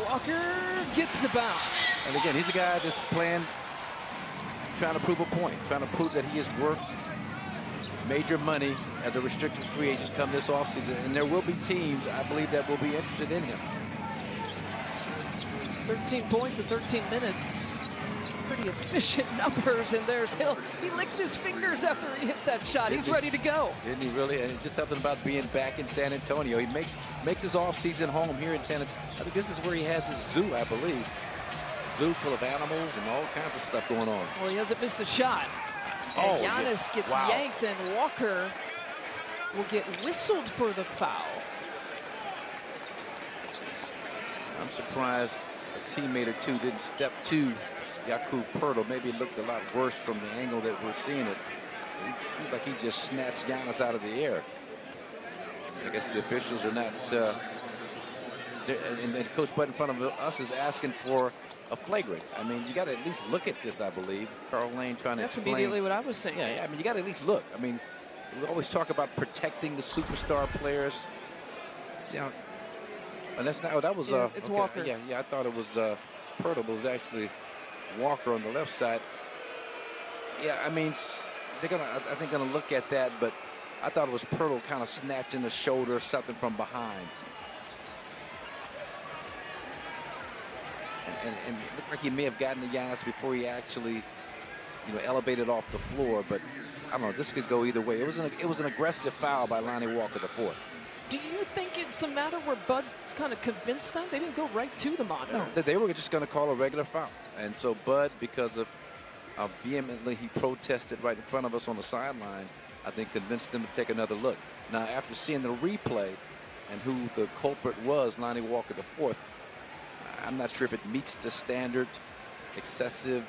Walker gets the bounce. And again, he's a guy that's playing, trying to prove a point, trying to prove that he is worth major money as a restricted free agent come this offseason. And there will be teams, I believe, that will be interested in him. 13 points in 13 minutes. Pretty efficient numbers, and there's Hill. He licked his fingers after he hit that shot. He's ready to go. Didn't he really? And it's just something about being back in San Antonio. He makes his offseason home here in San Antonio. I think this is where he has his zoo, I believe. Zoo full of animals and all kinds of stuff going on. Well, he hasn't missed a shot. And Giannis gets yanked, and Walker will get whistled for the foul. I'm surprised a teammate or two didn't step to Jakob Poeltl. Maybe it looked a lot worse from the angle that we're seeing it. It seemed like he just snatched Giannis out of the air. I guess the officials are not. And Coach Bud in front of us is asking for a flagrant. I mean, you got to at least look at this, I believe. Carl Lane trying to explain. That's immediately what I was thinking. Yeah, I mean, you got to at least look. I mean, we always talk about protecting the superstar players. See how? And that's not. Oh, that was. It's okay. Walker. Yeah. I thought it was Poeltl, but it was actually Walker on the left side. Yeah, I mean, they're gonna. I think gonna look at that, but I thought it was Poeltl kind of snatching the shoulder or something from behind. And it looked like he may have gotten to Giannis before he actually, elevated off the floor. But I don't know. This could go either way. It was an aggressive foul by Lonnie Walker, the fourth. Do you think it's a matter where Bud kind of convinced them? They didn't go right to the monitor. No, they were just going to call a regular foul. And so Bud, because of how vehemently he protested right in front of us on the sideline, I think convinced them to take another look. Now, after seeing the replay and who the culprit was, Lonnie Walker, the fourth, I'm not sure if it meets the standard. Excessive,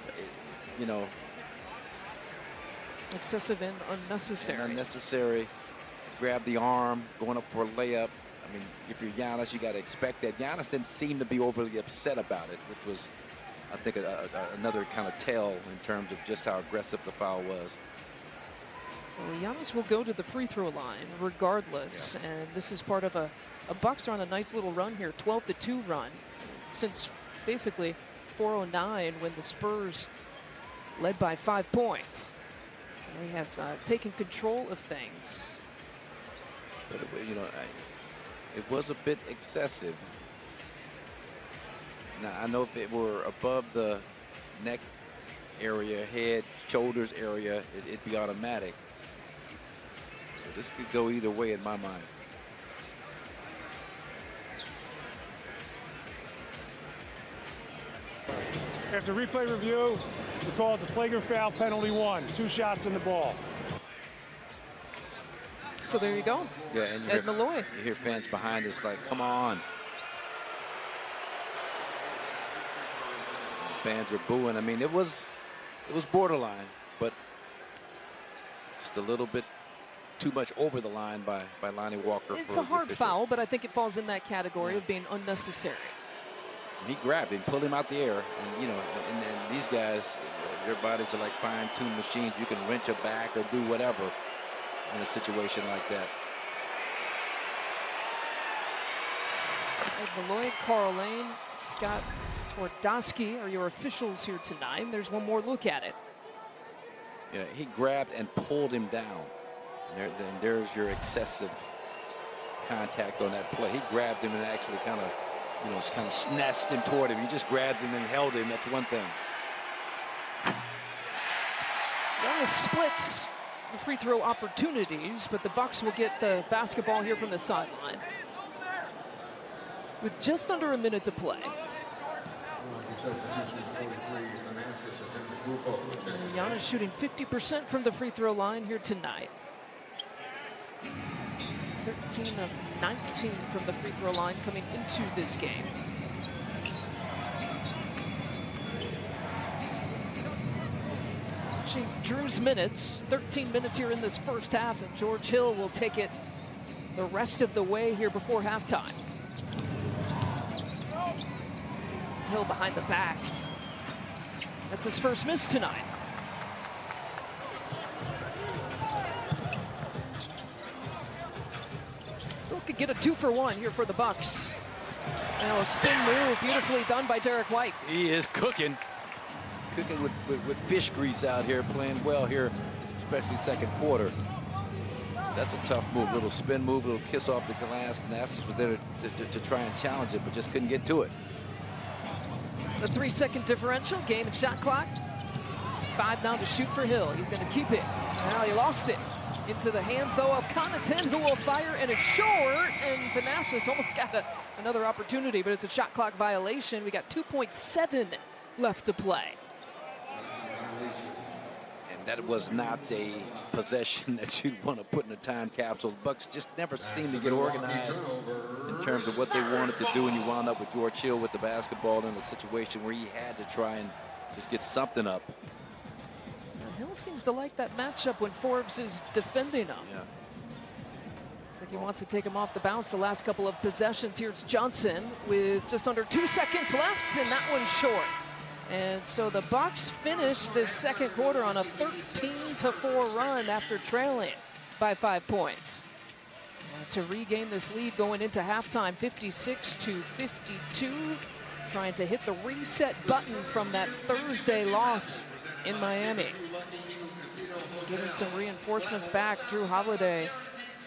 Excessive and unnecessary. And unnecessary. Grab the arm, going up for a layup. I mean, if you're Giannis, you got to expect that. Giannis didn't seem to be overly upset about it, which was, I think, another kind of tell in terms of just how aggressive the foul was. Well, Giannis will go to the free throw line regardless, and this is part of a Bucks are on a nice little run here, 12-2 run, since basically 4:09 when the Spurs led by 5 points. They have taken control of things. But it was a bit excessive. Now I know if it were above the neck area, head, shoulders area, it'd be automatic. So this could go either way in my mind. After replay review, we call it the flagrant foul, penalty 1. 2 shots in the ball. So there you go. Yeah, and Ed Malloy. You hear fans behind us like, come on. And fans are booing. I mean, it was borderline, but just a little bit too much over the line by Lonnie Walker. It's a hard foul, but I think it falls in that category of being unnecessary. He grabbed him, pulled him out the air, and you know, and these guys, their bodies are like fine-tuned machines. You can wrench a back or do whatever in a situation like that. Ed Malloy, Carl Lane, Scott Twardowski are your officials here tonight. And there's one more look at it. Yeah, he grabbed and pulled him down. And there's your excessive contact on that play. He grabbed him and actually kind of snatched him toward him. You just grabbed him and held him. That's one thing. Giannis splits the free throw opportunities, but the Bucks will get the basketball here from the sideline. With just under a minute to play. And Giannis shooting 50% from the free throw line here tonight. 13 of 19 from the free throw line coming into this game. Watching Drew's minutes, 13 minutes here in this first half, and George Hill will take it the rest of the way here before halftime. Hill behind the back. That's his first miss tonight. Still could get a 2-for-1 here for the Bucks. Now a spin move, beautifully done by Derek White. He is cooking with fish grease out here, playing well here, especially second quarter. That's a tough move, little spin move, little kiss off the glass. And Thanasis was there to try and challenge it, but just couldn't get to it. The 3-second differential, game and shot clock. 5 now to shoot for Hill. He's going to keep it. Now he lost it. Into the hands, though, of Connaughton, who will fire, and it's short. And Thanasis almost got another opportunity, but it's a shot clock violation. We got 2.7 left to play. And that was not a possession that you'd want to put in a time capsule. The Bucks just never seem to get organized in terms of what they wanted to do, and you wound up with George Hill with the basketball in a situation where he had to try and just get something up. Hill seems to like that matchup when Forbes is defending him. Yeah. It's like he wants to take him off the bounce the last couple of possessions. Here's Johnson with just under 2 seconds left, and that one's short. And so the Bucks finish this second quarter on a 13-4 run after trailing by 5 points. To regain this lead going into halftime, 56-52, trying to hit the reset button from that Thursday loss in Miami. Getting some reinforcements back. Drew Holiday,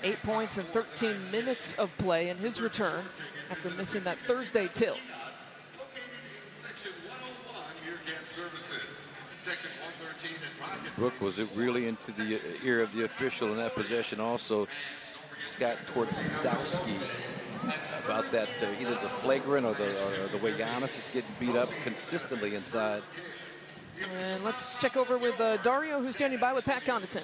8 points and 13 minutes of play in his return after missing that Thursday tilt. Brooke was really into the ear of the official in that possession. Also, Scott Twardowski about that either the flagrant or the way Giannis is getting beat up consistently inside. And let's check over with Dario, who's standing by with Pat Connaughton.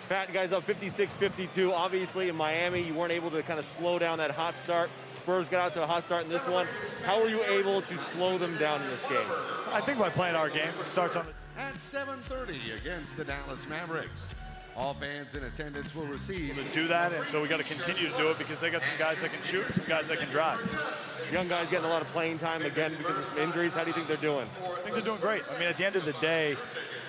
Pat, guys up 56-52. Obviously in Miami, you weren't able to kind of slow down that hot start. Spurs got out to a hot start in this one. How were you able to slow them down in this game? I think by playing our game, it starts on the... At 7:30 against the Dallas Mavericks. All fans in attendance will receive. To do that, and so we got to continue to do it because they got some guys that can shoot and some guys that can drive. Young guys getting a lot of playing time again because of some injuries. How do you think they're doing? I think they're doing great. I mean, at the end of the day,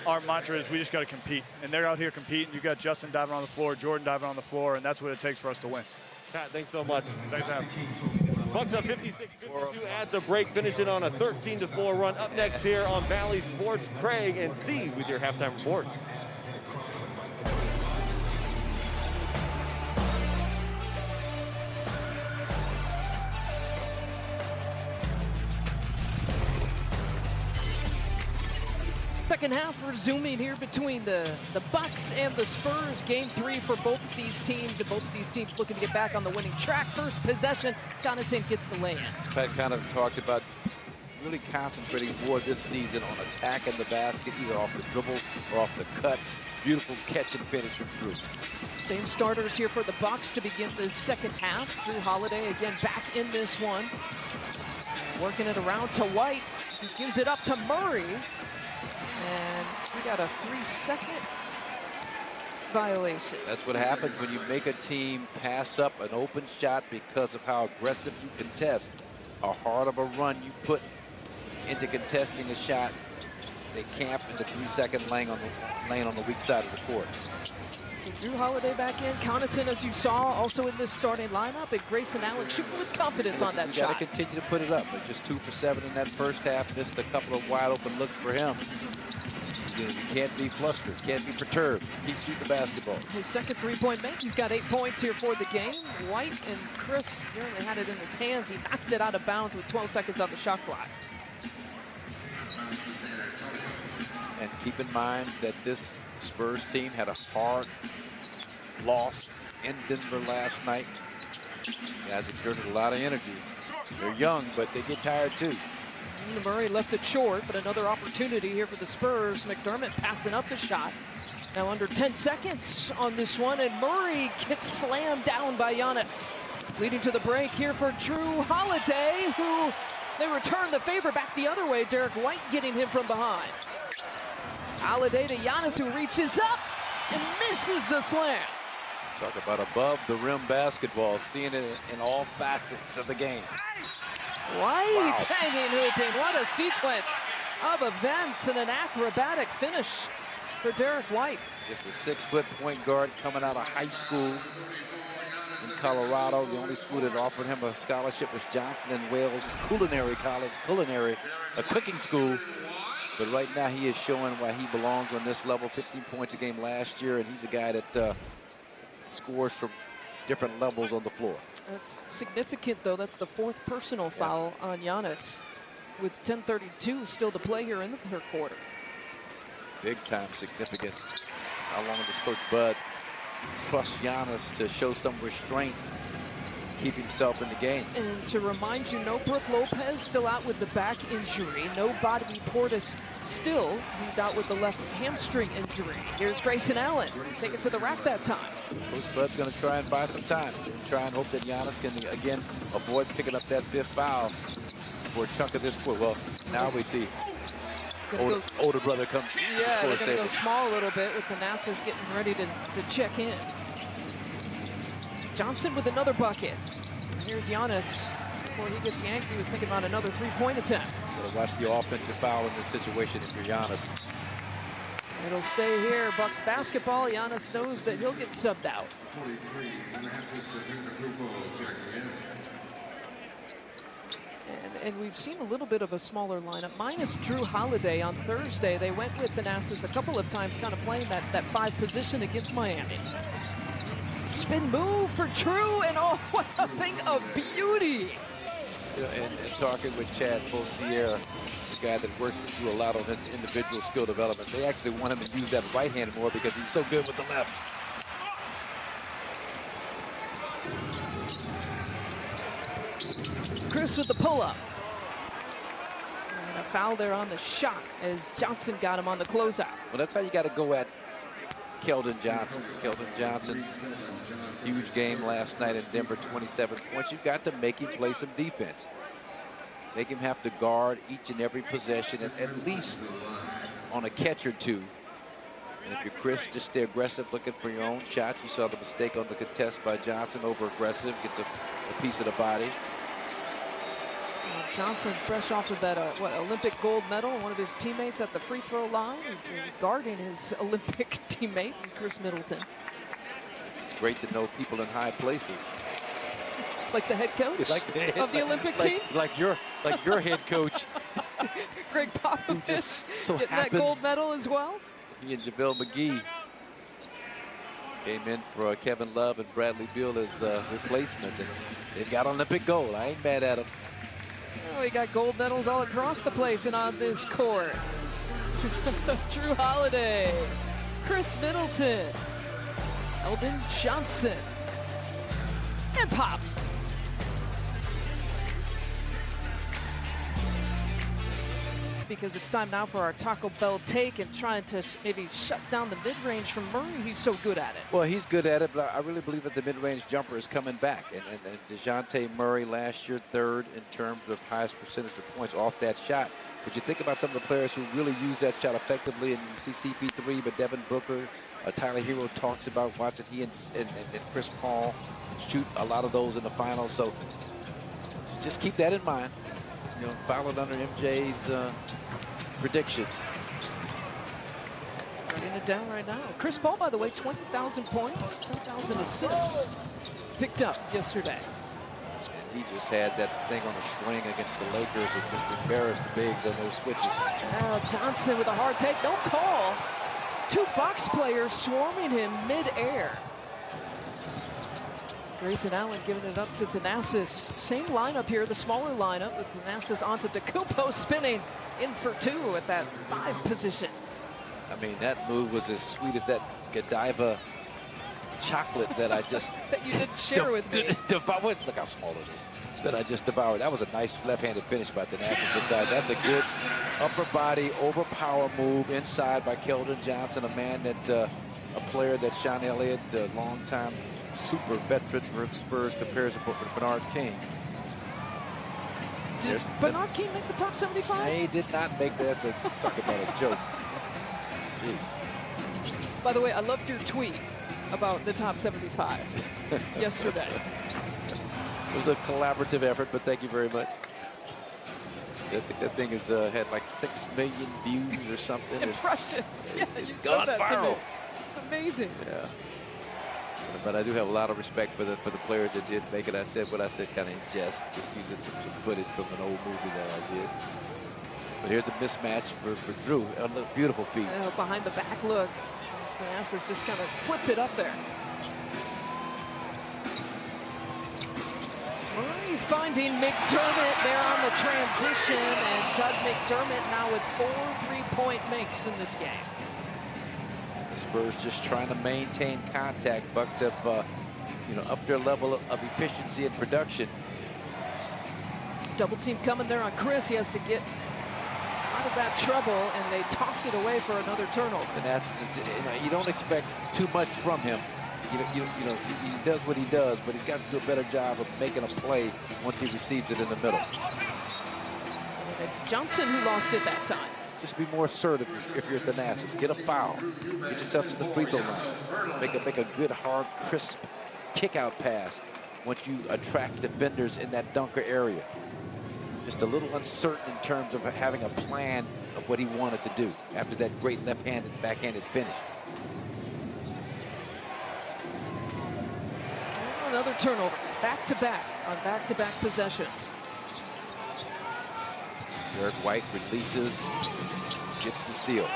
our mantra is we just got to compete. And they're out here competing. You got Justin diving on the floor, Jordan diving on the floor, and that's what it takes for us to win. Pat, thanks so much. Thanks, Adam. Bucks up 56-52 at the break, finishing on a 13-4 run. Up next here on Valley Sports, Craig and Steve with your halftime report. second half resuming here between the Bucks and the Spurs. Game 3 for both of these teams, and both of these teams looking to get back on the winning track. First possession, Connaughton gets the lay-in. As Pat kind of talked about, really concentrating more this season on attacking the basket, either off the dribble or off the cut. Beautiful catch and finish from Drew. Same starters here for the Bucks to begin the second half. Drew Holiday again back in this one. Working it around to White. He gives it up to Murray. And we got a 3-second violation. That's what happens when you make a team pass up an open shot because of how aggressive you contest. How hard of a run you put into contesting a shot. They camp in the 3-second lane on the weak side of the court. So Drew Holiday back in. Connaughton, as you saw, also in this starting lineup. And Grayson Allen shooting with confidence on that You shot. got to continue to put it up. But just 2 for 7 in that first half. Missed a couple of wide open looks for him. You can't be flustered, can't be perturbed. Keep shooting the basketball. His second three-point make. He's got 8 points here for the game. White and Chris nearly had it in his hands. He knocked it out of bounds with 12 seconds on the shot clock. And keep in mind that this Spurs team had a hard loss in Denver last night. Guys exerted a lot of energy. They're young, but they get tired too. Murray left it short, but another opportunity here for the Spurs. McDermott passing up the shot. Now under 10 seconds on this one, and Murray gets slammed down by Giannis. Leading to the break here for Drew Holiday, who they return the favor back the other way. Derek White getting him from behind. Holiday to Giannis, who reaches up and misses the slam. Talk about above the rim basketball, seeing it in all facets of the game. White hanging hooping. What a sequence of events and an acrobatic finish for Derek White. Just a 6-foot point guard coming out of high school in Colorado. The only school that offered him a scholarship was Johnson and Wales Culinary College, a cooking school. But right now he is showing why he belongs on this level. 15 points a game last year, and he's a guy that scores from different levels on the floor. That's significant, though. That's the 4th personal foul on Giannis, with 10:32 still to play here in the third quarter. Big time significance. How long does Coach Bud trust Giannis to show some restraint, keep himself in the game? And to remind you, no Brook Lopez, still out with the back injury. No Bobby Portis still. He's out with the left hamstring injury. Here's Grayson Allen. Take it to the rack that time. Coach Bud's going to try and buy some time. Try and hope that Giannis can, again, avoid picking up that 5th foul for a chunk of this quarter. Well, now we see older brother come. Yeah, they're going to go small a little bit with the Nassas getting ready to check in. Johnson with another bucket. Here's Giannis. Before he gets yanked, he was thinking about another 3-point attempt. Got to watch the offensive foul in this situation if you're Giannis. It'll stay here. Bucks basketball. Giannis knows that he'll get subbed out. And we've seen a little bit of a smaller lineup, minus Drew Holiday on Thursday. They went with Thanasis a couple of times, kind of playing that 5 position against Miami. Spin move for Drew, and oh, what a thing of beauty. You know, and talking with Chad Faucier, the guy that works with Drew a lot on his individual skill development, they actually want him to use that right hand more because he's so good with the left. Chris with the pull-up. And a foul there on the shot as Johnson got him on the closeout. Well, that's how you got to go at Keldon Johnson. Keldon Johnson, huge game last night in Denver, 27 points. You've got to make him play some defense. Make him have to guard each and every possession, at least on a catch or two. And if you're Chris, just stay aggressive, looking for your own shots. You saw the mistake on the contest by Johnson, over-aggressive, gets a piece of the body. Johnson, fresh off of that Olympic gold medal, one of his teammates at the free throw line. He's guarding his Olympic teammate, Chris Middleton. It's great to know people in high places. Like the head coach of the Olympic team? Like your head coach. Greg Popovich just so getting that gold medal as well. He and JaVale McGee came in for Kevin Love and Bradley Beal as replacements, and they've got Olympic gold. I ain't mad at them. Oh, we got gold medals all across the place and on this court. Drew Holiday, Chris Middleton, Eldon Johnson, and Pop. Because it's time now for our Taco Bell take and trying to maybe shut down the mid-range from Murray. He's so good at it. Well, he's good at it, but I really believe that the mid-range jumper is coming back. And DeJounte Murray last year, third in terms of highest percentage of points off that shot. But you think about some of the players who really use that shot effectively, and you see CP3, but Devin Booker, Tyler Hero talks about watching he and Chris Paul shoot a lot of those in the finals. So just keep that in mind. You know, followed under MJ's predictions. Running it down right now. Chris Paul, by the way, 20,000 points, 10,000 assists picked up yesterday. And he just had that thing on the swing against the Lakers and just embarrassed the bigs on those switches. Now Johnson with a hard take, no call. Two Bucks players swarming him mid-air. Grayson Allen giving it up to Thanasis. Same lineup here, the smaller lineup with Thanasis onto DeCumpo spinning in for two at that 5 position. I mean, that move was as sweet as that Godiva chocolate that I just that you didn't share with me. Look how small it is. That I just devoured. That was a nice left-handed finish by Thanasis inside. That's a good upper body overpower move inside by Keldon Johnson, a man that a player that Sean Elliott, a longtime super veteran for the Spurs, compares to Bernard King. Did Bernard King make the top 75? He did not make that. Talk about a joke. Gee. By the way, I loved your tweet about the top 75 yesterday. It was a collaborative effort, but thank you very much. That thing has had like 6 million views or something. Impressions. Yeah, you it's showed gone that viral. to me. It's amazing. Yeah. But I do have a lot of respect for the players that did make it. I said what I said kind of in jest, just using some footage from an old movie that I did. But here's a mismatch for Drew. A beautiful feed. Behind the back look. Thanasis just kind of flipped it up there. Murray finding McDermott there on the transition, and Doug McDermott now with 4 3-point makes in this game. The Spurs just trying to maintain contact. Bucks have, upped their level of efficiency and production. Double team coming there on Chris. He has to get out of that trouble, and they toss it away for another turnover. And that's, you don't expect too much from him. He does what he does, but he's got to do a better job of making a play once he receives it in the middle. And it's Johnson who lost it that time. Just be more assertive if you're Thanasis. Get a foul. Get yourself to the free throw line. Make a good, hard, crisp kick-out pass once you attract defenders in that dunker area. Just a little uncertain in terms of having a plan of what he wanted to do after that great left-handed, backhanded finish. Another turnover, back-to-back on back-to-back possessions. Derek White releases, gets the steal.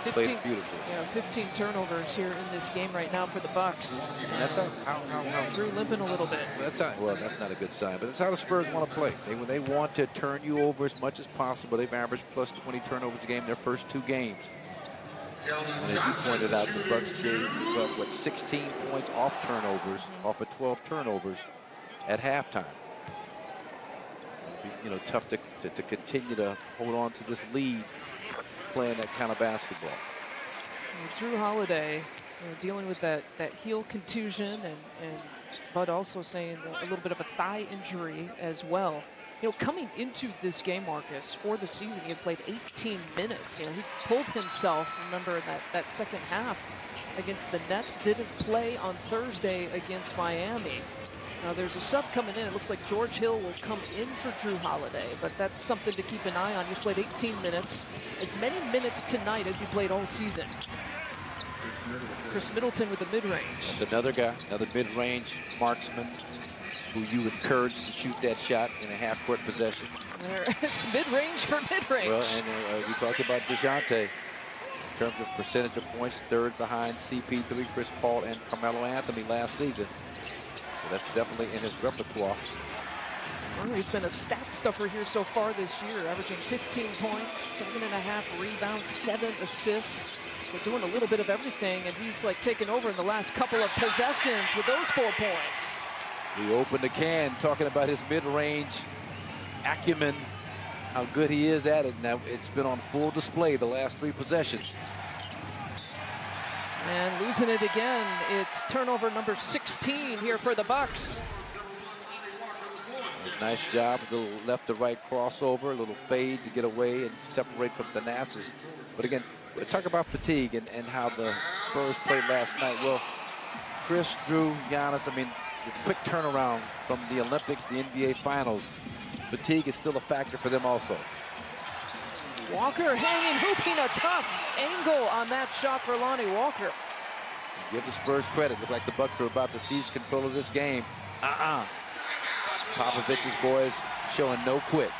15, played it beautifully. Yeah, 15 turnovers here in this game right now for the Bucks. And that's how Drew limping a little bit. that's not a good sign, but that's how the Spurs want to play. They want to turn you over as much as possible. They've averaged plus 20 turnovers a game their first 2 games. And as you pointed out, the Bucks gave 16 points off turnovers, off of 12 turnovers at halftime. Tough to continue to hold on to this lead playing that kind of basketball. Drew Holiday dealing with that heel contusion, and Bud also saying a little bit of a thigh injury as well. Coming into this game, Marcus, for the season, he had played 18 minutes. He pulled himself, remember, in that second half against the Nets. Didn't play on Thursday against Miami. Now there's a sub coming in. It looks like George Hill will come in for Drew Holiday, but that's something to keep an eye on. He's played 18 minutes, as many minutes tonight as he played all season. Chris Middleton with the mid-range. That's another guy, another mid-range marksman who you encourage to shoot that shot in a half-court possession. It's mid-range for mid-range. Well, and we talked about DeJounte in terms of percentage of points, third behind CP3, Chris Paul, and Carmelo Anthony last season. So that's definitely in his repertoire. Well, he's been a stat stuffer here so far this year, averaging 15 points, 7.5 rebounds, 7 assists. So doing a little bit of everything, and he's like taken over in the last couple of possessions with those 4 points. He opened the can talking about his mid-range acumen, how good he is at it. Now it's been on full display the last 3 possessions. And losing it again, it's turnover number 16 here for the Bucks. Nice job, a little left to right crossover, a little fade to get away and separate from Thanasis. But again, talk about fatigue and how the Spurs played last night. Well, Chris, Drew, Giannis, I mean, the quick turnaround from the Olympics, the NBA Finals. Fatigue is still a factor for them also. Walker hanging, hooping a tough angle on that shot for Lonnie Walker. Give the Spurs credit. Look like the Bucks are about to seize control of this game. Popovich's boys showing no quit.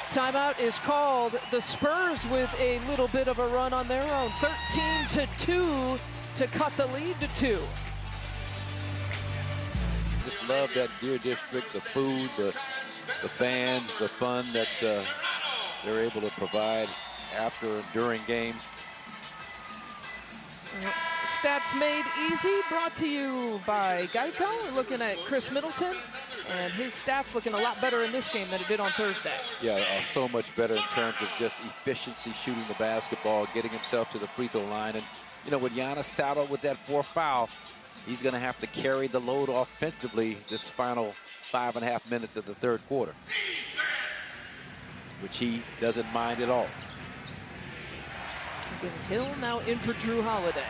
Timeout is called. The Spurs with a little bit of a run on their own. 13-2 to cut the lead to 2. Just love that Deer District, the food, the fans, the fun that they're able to provide after and during games. Stats Made Easy brought to you by Geico. We're looking at Chris Middleton, and his stats looking a lot better in this game than it did on Thursday. Yeah, so much better in terms of just efficiency shooting the basketball, getting himself to the free throw line. And, you know, with Giannis saddled with that 4th foul, he's going to have to carry the load offensively this final 5.5 minutes of the 3rd quarter, which he doesn't mind at all. Hill now in for Drew Holiday.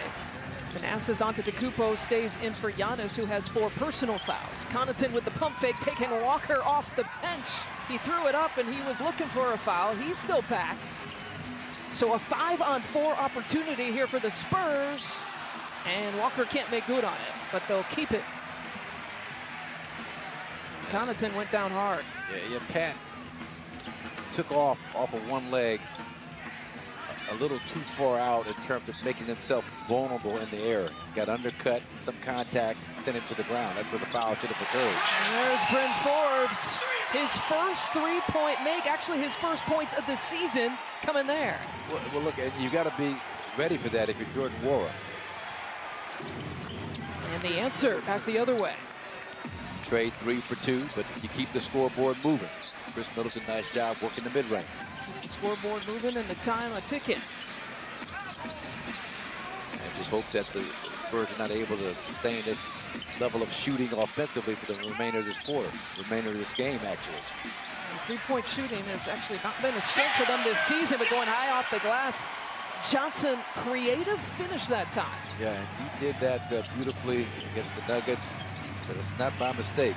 Thanasis Antetokounmpo stays in for Giannis, who has 4 personal fouls. Connaughton with the pump fake, taking Walker off the bench. He threw it up, and he was looking for a foul. He's still back. So a 5-on-4 opportunity here for the Spurs, and Walker can't make good on it, but they'll keep it. Connaughton went down hard. Yeah, Pat took off of one leg a little too far out in terms of making himself vulnerable in the air. Got undercut, some contact, sent him to the ground. That's where the foul should have occurred. There's Bryn Forbes. His first 3-point make, actually his first points of the season coming there. Well, look, you got to be ready for that if you're Jordan Nwora. And the answer back the other way. Trade 3 for 2, but you keep the scoreboard moving. Chris Middleton, nice job working the mid-range. The scoreboard moving and the time a ticking. And just hope that the Spurs are not able to sustain this level of shooting offensively for the remainder of this quarter, remainder of this game, actually. 3-point shooting has actually not been a strength for them this season, but going high off the glass. Johnson, creative finish that time. Yeah, and he did that beautifully against the Nuggets, but it's not by mistake.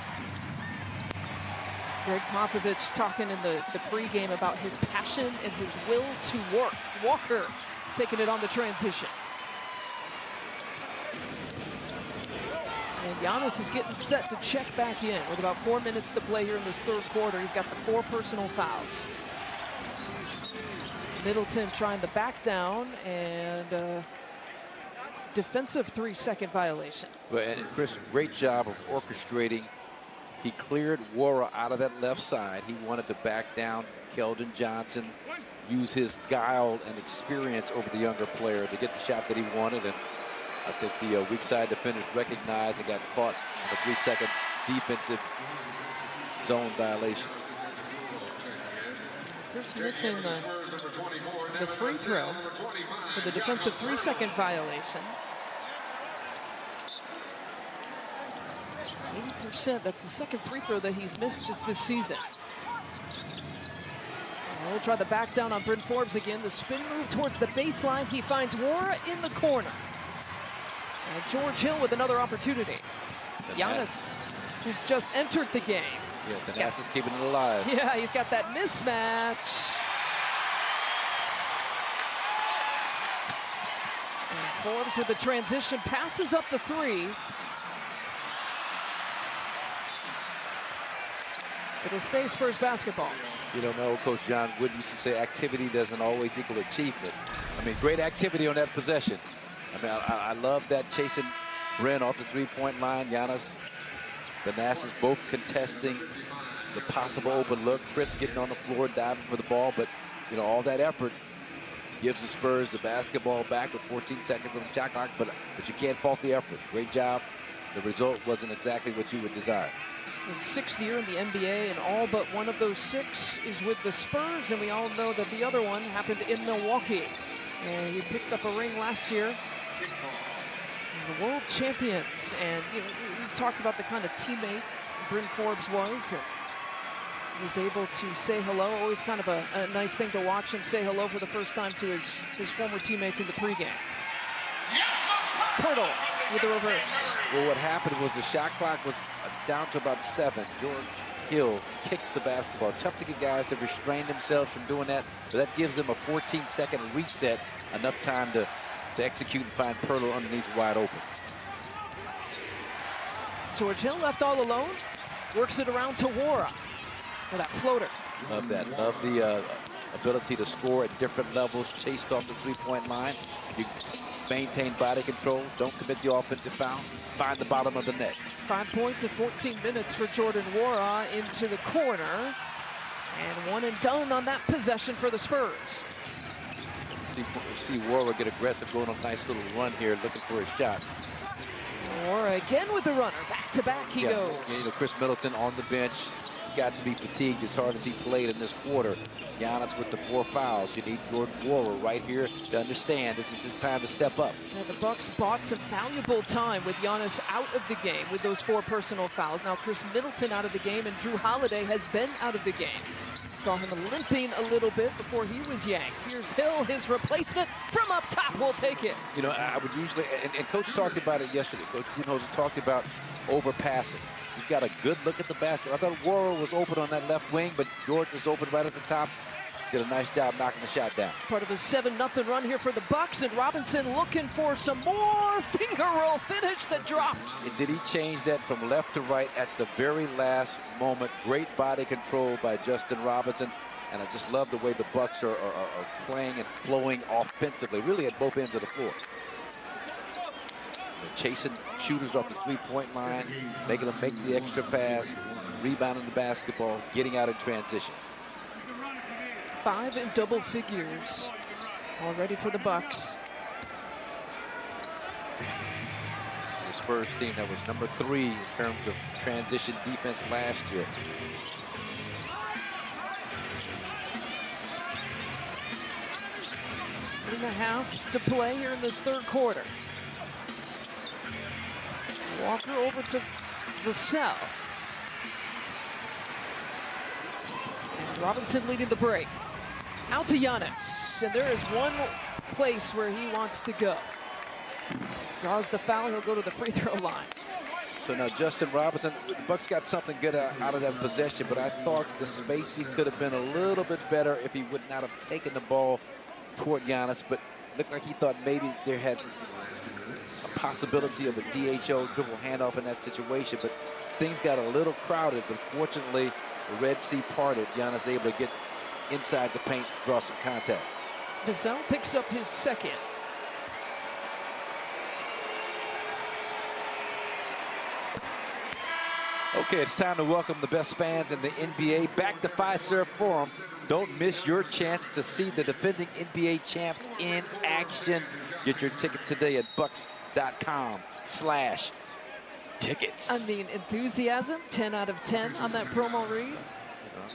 Greg Popovich talking in the pregame about his passion and his will to work. Walker taking it on the transition. And Giannis is getting set to check back in with about 4 minutes to play here in this 3rd quarter. He's got the 4 personal fouls. Middleton trying to back down, and defensive 3-second violation. Well, and Chris, great job of orchestrating. He cleared Nwora out of that left side. He wanted to back down Keldon Johnson, use his guile and experience over the younger player to get the shot that he wanted. And I think the weak side defenders recognized and got caught on the 3-second defensive zone violation. Chris missing the free throw for the defensive 3-second violation. 80%, that's the 2nd free throw that he's missed just this season. And we'll try the back down on Bryn Forbes again. The spin move towards the baseline. He finds Nwora in the corner. And George Hill with another opportunity. Giannis, who's just entered the game. Yeah, Thanasis is keeping it alive. Yeah, he's got that mismatch. And Forbes with the transition, passes up the 3. It'll stay Spurs basketball. You don't know, Coach John Wood used to say activity doesn't always equal achievement. I mean, great activity on that possession. I mean, I love that chasing Bryn off the 3-point line. Giannis The Nasses both contesting the possible open look. Chris getting on the floor, diving for the ball, but all that effort gives the Spurs the basketball back with 14 seconds on the shot clock, but you can't fault the effort. Great job. The result wasn't exactly what you would desire. His 6th year in the NBA, and all but one of those 6 is with the Spurs, and we all know that the other one happened in Milwaukee. And he picked up a ring last year. The world champions, and we talked about the kind of teammate Bryn Forbes was, and he was able to say hello. Always kind of a nice thing to watch him say hello for the first time to his former teammates in the pregame. Pirtle with the reverse. Well, what happened was the shot clock was down to about 7. George Hill kicks the basketball. Tough to get guys to restrain themselves from doing that, but that gives them a 14-second reset, enough time to execute and find Pirtle underneath wide open. George Hill left all alone, works it around to Wara for that floater. Love that. Love the ability to score at different levels, chased off the three-point line. You maintain body control, don't commit the offensive foul, find the bottom of the net. 5 points in 14 minutes for Jordan Wara into the corner. And one and done on that possession for the Spurs. See Wara get aggressive, going on a nice little run here, looking for a shot. Wara again with the runner. Back to back he goes. Chris Middleton on the bench. He's got to be fatigued as hard as he played in this quarter. Giannis with the 4 fouls. You need Jordan Wara right here to understand this is his time to step up. Now the Bucks bought some valuable time with Giannis out of the game with those 4 personal fouls. Now Chris Middleton out of the game, and Drew Holiday has been out of the game. Saw him limping a little bit before he was yanked. Here's Hill, his replacement from up top. We'll take it. I would usually, and Coach talked about it yesterday. Coach Budenholzer talked about overpassing. He's got a good look at the basket. I thought Wara was open on that left wing, but George was open right at the top. Did a nice job knocking the shot down. Part of a 7-0 run here for the Bucks, and Robinson looking for some more finger roll finish that drops. And did he change that from left to right at the very last moment? Great body control by Justin Robinson, and I just love the way the Bucks are playing and flowing offensively, really at both ends of the floor. They're chasing shooters off the three-point line, making them make the extra pass, rebounding the basketball, getting out in transition. 5 in double figures already for the Bucks. The Spurs team that was number 3 in terms of transition defense last year. And a half to play here in this 3rd quarter. Walker over to the south. And Robinson leading the break. Out to Giannis, and there is one place where he wants to go. Draws the foul, he'll go to the free throw line. So now Justin Robinson, the Bucks got something good out of that possession, but I thought the spacing could have been a little bit better if he would not have taken the ball toward Giannis, but looked like he thought maybe there had a possibility of a DHO dribble handoff in that situation, but things got a little crowded, but fortunately the Red Sea parted. Giannis able to get inside the paint, draw some contact. Vassell picks up his 2nd. Okay, it's time to welcome the best fans in the NBA back to Fiserv Forum. Don't miss your chance to see the defending NBA champs in action. Get your tickets today at bucks.com/tickets. I mean, enthusiasm, 10 out of 10 on that promo read.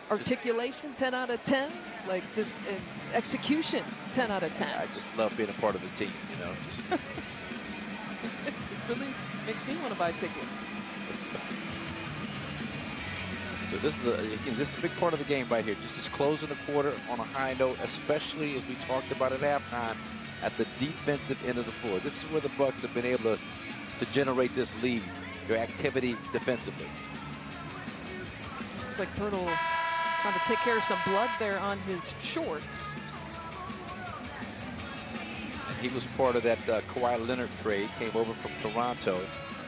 Articulation, 10 out of 10. Like, just execution, 10 out of 10. I just love being a part of the team, It really makes me want to buy tickets. So this is a big part of the game right here. Just closing the quarter on a high note, especially as we talked about at halftime at the defensive end of the floor. This is where the Bucks have been able to generate this lead, their activity defensively. Looks like Pirtle trying to take care of some blood there on his shorts. And he was part of that Kawhi Leonard trade, came over from Toronto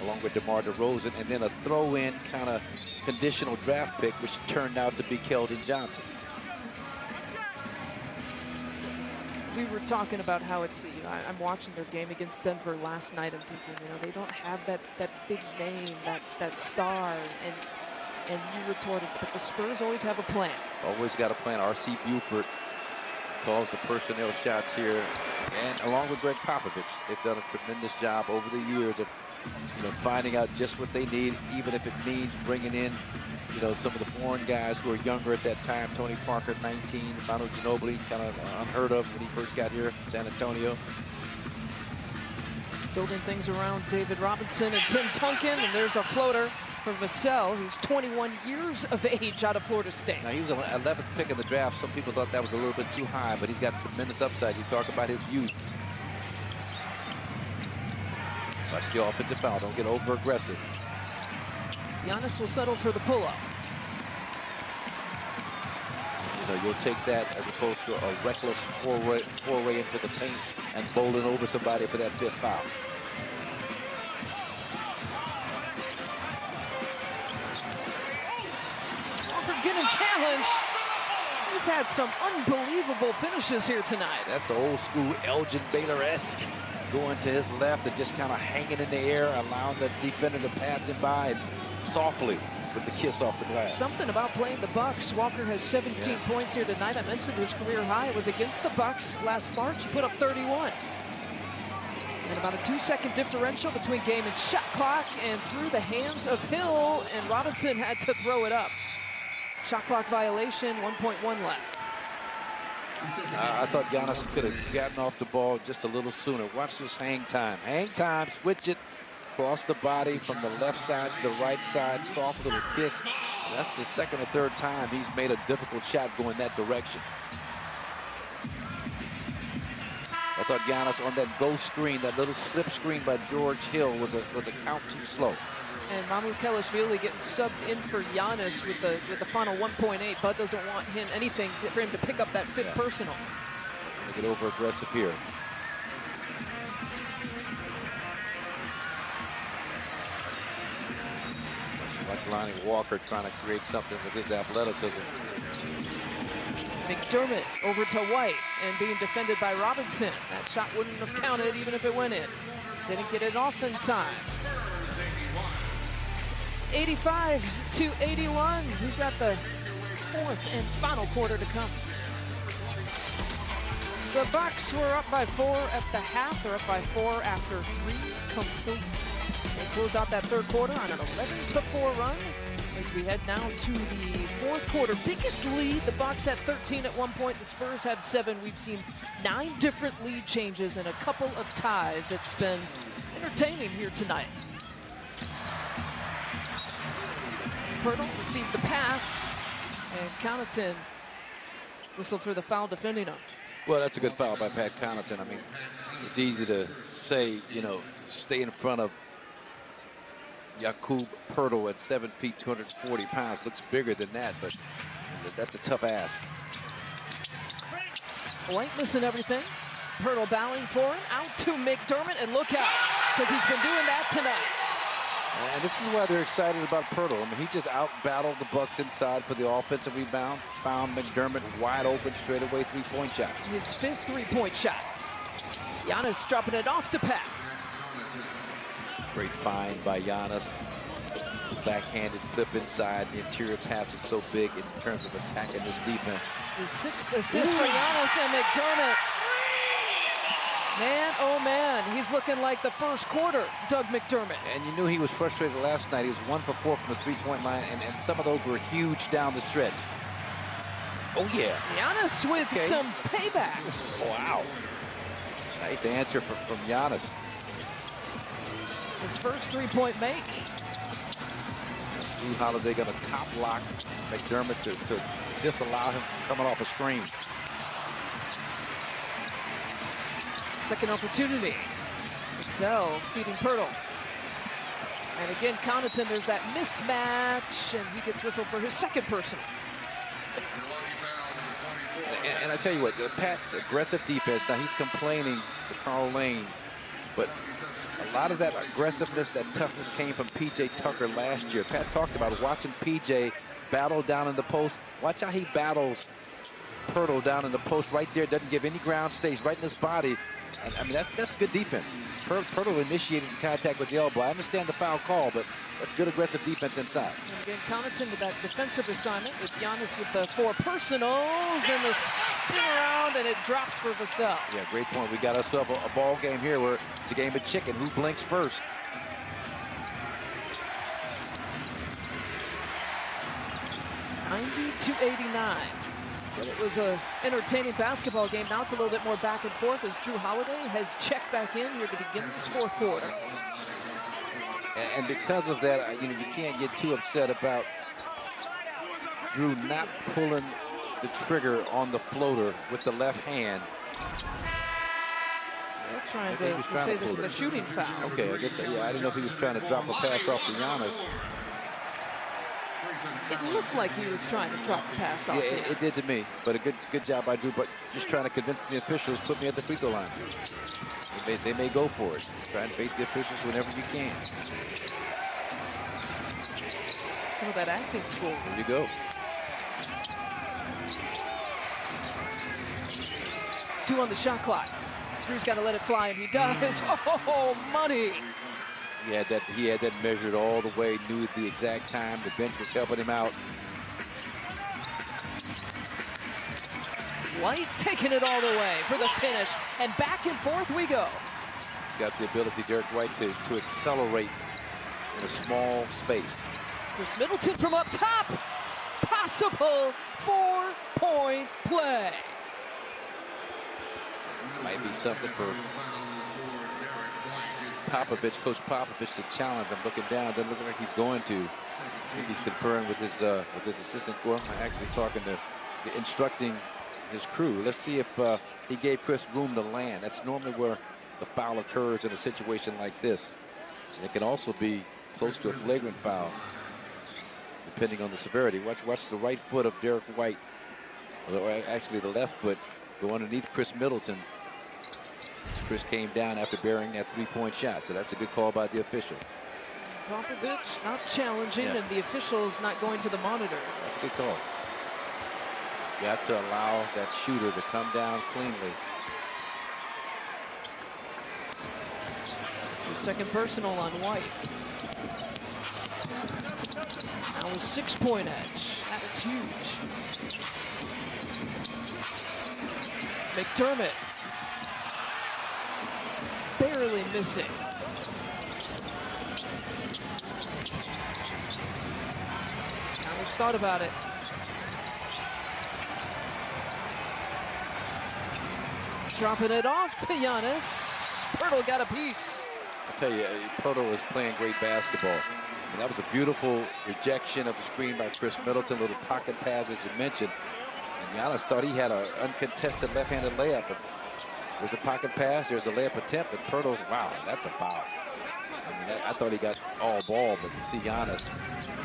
along with DeMar DeRozan, and then a throw-in kind of conditional draft pick, which turned out to be Keldon Johnson. we were talking about how it's, you know, I'm watching their game against Denver last night and thinking, you know, they don't have that big name, that star, and you retorted, but the Spurs always have a plan. Always got a plan. R.C. Buford calls the personnel shots here, and along with Greg Popovich, they've done a tremendous job over the years of, you know, finding out just what they need, even if it means bringing in, you know, some of the foreign guys who were younger at that time. Tony Parker, 19, Manu Ginobili, kind of unheard of when he first got here, San Antonio. Building things around David Robinson and Tim Duncan, and there's a floater for Vassell, who's 21 years of age out of Florida State. Now, he was an 11th pick in the draft. Some people thought that was a little bit too high, but he's got tremendous upside. You talk about his youth. Watch the offensive foul. Don't get over-aggressive. Giannis will settle for the pull-up. You know, you'll take that as opposed to a reckless foray into the paint and bowling over somebody for that 5th foul. Walker getting challenged. He's had some unbelievable finishes here tonight. That's old school Elgin Baylor-esque. Going to his left and just kind of hanging in the air, allowing the defender to pass him by and softly with the kiss off the glass. Something about playing the Bucks. Walker has 17 points here tonight. I mentioned his career high was against the Bucks last March. He put up 31. And about a 2-second differential between game and shot clock, and through the hands of Hill, and Robinson had to throw it up. Shot clock violation, 1.1 left. I thought Giannis could have gotten off the ball just a little sooner. Watch this hang time. Hang time, switch it, cross the body from the left side to the right side, soft little kiss. That's the second or third time he's made a difficult shot going that direction. I thought Giannis on that ghost screen, that little slip screen by George Hill was a count too slow. And Mamu Kelishvili getting subbed in for Giannis with the final 1.8. Bud doesn't want anything for him to pick up that 5th personal. Make it over aggressive here. Watch Lonnie Walker trying to create something with his athleticism. McDermott over to White and being defended by Robinson. That shot wouldn't have counted even if it went in. Didn't get it off in time. 85-81. We've got the 4th and final quarter to come. The Bucks were up by 4 at the half. They're up by 4 after 3 completes. They close out that 3rd quarter on an 11-4 run as we head now to the 4th quarter. Biggest lead, the Bucks had 13 at one point. The Spurs had 7. We've seen 9 different lead changes and a couple of ties. It's been entertaining here tonight. Pirtle received the pass, and Connaughton whistled for the foul defending him. Well, that's a good foul by Pat Connaughton. I mean, it's easy to say, you know, stay in front of Jakub Pirtle at 7 feet, 240 pounds. Looks bigger than that, but that's a tough ask. White missing everything. Pirtle bowing for him. Out to McDermott, and look out, because he's been doing that tonight. And this is why they're excited about Pirtle. I mean, he just out-battled the Bucks inside for the offensive rebound. Found McDermott wide open, straightaway 3-point shot. His 5th 3-point shot. Giannis dropping it off to Pat. Great find by Giannis. Backhanded flip inside. The interior passing so big in terms of attacking this defense. His 6th assist for Giannis and McDermott. Man, oh man, he's looking like the 1st quarter, Doug McDermott. And you knew he was frustrated last night. He was 1 for 4 from the 3-point line, and some of those were huge down the stretch. Oh, yeah. Giannis with some paybacks. Wow. Nice answer from Giannis. His first 3-point make. Drew Holiday going to top lock McDermott to disallow him from coming off a screen. Second opportunity. Vassell feeding Pirtle. And again, Connaughton, there's that mismatch, and he gets whistled for his 2nd personal. And I tell you what, Pat's aggressive defense, now he's complaining to Carl Lane, but a lot of that aggressiveness, that toughness came from P.J. Tucker last year. Pat talked about watching P.J. battle down in the post. Watch how he battles Pirtle down in the post right there, doesn't give any ground, stays right in his body. I mean, that's good defense. Pirtle initiated the contact with the elbow. I understand the foul call, but that's good aggressive defense inside. And again, Connaughton with that defensive assignment with Giannis with the 4 personals and the spin around, and it drops for Vassell. Yeah, great point. We got ourselves a ball game here where it's a game of chicken. Who blinks first? #90-89. Said it was an entertaining basketball game. Now it's a little bit more back and forth as Drew Holiday has checked back in here to begin this 4th quarter. And because of that, you can't get too upset about Drew not pulling the trigger on the floater with the left hand. They're trying to say this is a shooting foul. Okay, I guess, yeah, I didn't know if he was trying to drop a pass off to Giannis. It looked like he was trying to drop the pass off. Yeah, it did to me, but a good job by Drew, but just trying to convince the officials, put me at the free throw line. They may go for it. Try and bait the officials whenever you can. Some of that acting school. There you go. 2 on the shot clock. Drew's got to let it fly, and he does. Oh, money. He had that measured all the way, knew the exact time. The bench was helping him out. White taking it all the way for the finish, and back and forth we go. Got the ability, Derek White, to accelerate in a small space. Chris Middleton from up top. Possible 4-point play. Might be something for Popovich, Coach Popovich, to challenge. I'm looking down. Doesn't look like he's going to. I think he's conferring with his assistant. Or actually talking to, instructing his crew. Let's see if he gave Chris room to land. That's normally where the foul occurs in a situation like this. And it can also be close to a flagrant foul, depending on the severity. Watch the right foot of Derek White, or actually the left foot, go underneath Chris Middleton. Chris came down after burying that 3-point shot, so that's a good call by the official. Popovich not challenging, Yeah. and the officials not going to the monitor. That's a good call. You have to allow that shooter to come down cleanly. It's the 2nd personal on White. Now a 6-point edge. That is huge. McDermott barely missing. Giannis thought about it. Dropping it off to Giannis. Pirtle got a piece. I tell you, Pirtle was playing great basketball. And that was a beautiful rejection of the screen by Chris Middleton, little pocket pass, as you mentioned. And Giannis thought he had an uncontested left-handed layup. But there's a pocket pass, there's a layup attempt, and Pirtle, wow, that's a foul. I mean, I thought he got all ball, but you see Giannis,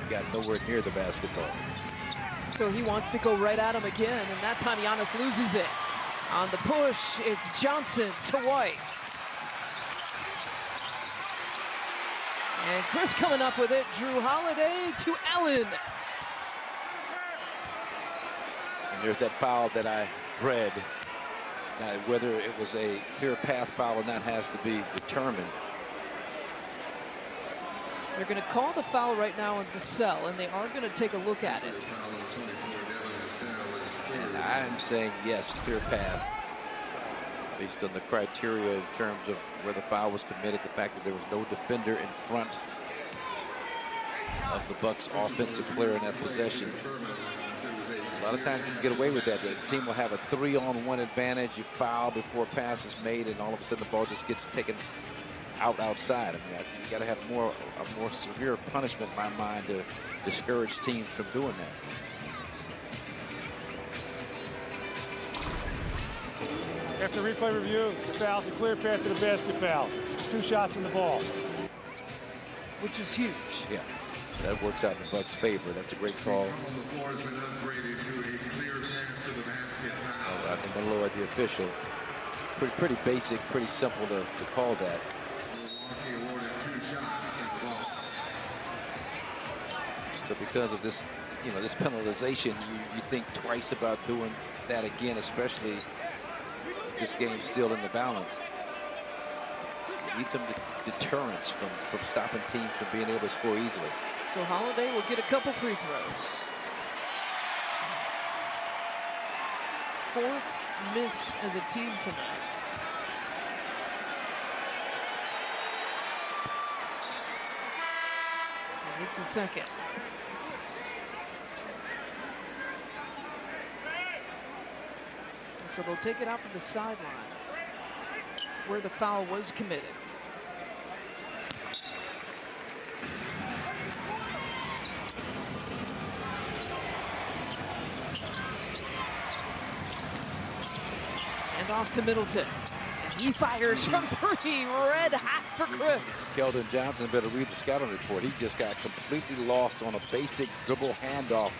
he got nowhere near the basketball. So he wants to go right at him again, and that time Giannis loses it. On the push, it's Johnson to White. And Chris coming up with it. Drew Holiday to Allen. And there's that foul that I read. Now, whether it was a clear path foul or not has to be determined. They're going to call the foul right now on Vassell, and they are going to take a look at it. And I'm saying yes, clear path. Based on the criteria in terms of where the foul was committed, the fact that there was no defender in front of the Bucks offensive player in that possession. A lot of times you can get away with that. The team will have a 3-on-1 advantage. You foul before a pass is made, and all of a sudden the ball just gets taken outside. I mean, you got to have a more severe punishment in my mind to discourage teams from doing that. After replay review, the foul's a clear path to the basket foul. 2 shots in the ball. Which is huge. Yeah, that works out in the Bucks' favor. That's a great call. I think below at the official. Pretty basic, pretty simple to call that. So because of this you know, this penalization, you think twice about doing that again, especially this game's still in the balance. You need some deterrence from stopping teams from being able to score easily. So Holiday will get a couple free throws. Fourth miss as a team tonight. And it's a second. And so they'll take it out from the sideline where the foul was committed. And off to Middleton. And he fires from three. Red hot for Chris. Keldon Johnson better read the scouting report. He just got completely lost on a basic dribble handoff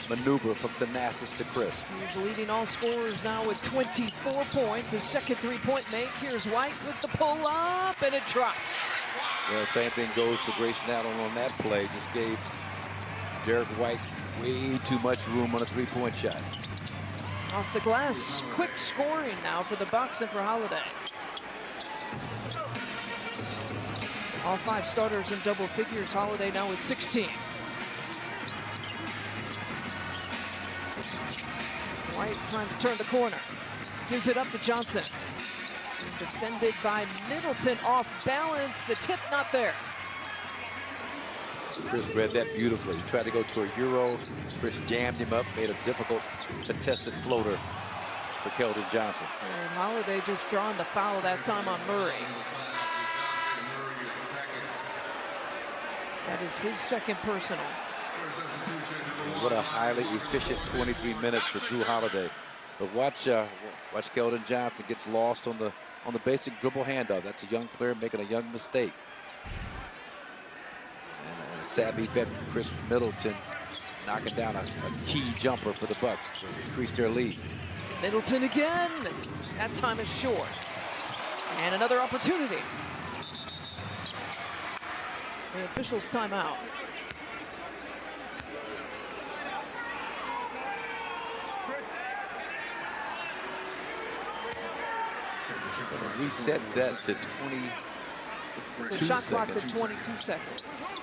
maneuver from Thanasis to Chris. He's leading all scorers now with 24 points. His second three-point make. Here's White with the pull-up, and it drops. Well, same thing goes for Grayson Allen on that play. Just gave Derek White way too much room on a three-point shot. Off the glass, quick scoring now for the Bucks and for Holiday. All five starters in double figures. Holiday now with 16. White trying to turn the corner. Gives it up to Johnson. Defended by Middleton, off balance. The tip not there. Chris read that beautifully. He tried to go to a Euro. Chris jammed him up, made a difficult contested floater for Keldon Johnson. And Holiday just drawing the foul that time on Murray. That is his second personal. What a highly efficient 23 minutes for Drew Holiday. But watch Keldon Johnson gets lost on the basic dribble handoff. That's a young player making a young mistake. And a savvy veteran Chris Middleton knocking down a key jumper for the Bucks to increase their lead. Middleton again. That time is short. And another opportunity. The officials timeout. Reset that to 22 The shot clock seconds. to 22 seconds.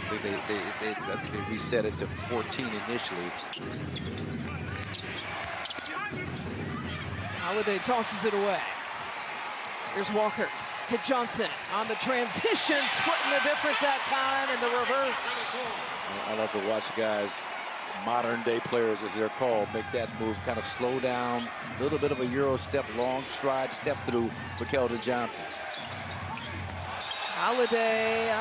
I think they reset it to 14 initially. Holiday tosses it away. Here's Walker to Johnson on the transition, splitting the difference that time in the reverse. I love to watch guys, modern day players as they're called, make that move, kind of slow down, a little bit of a Euro step, long stride, step through for Keldon Johnson. Holiday,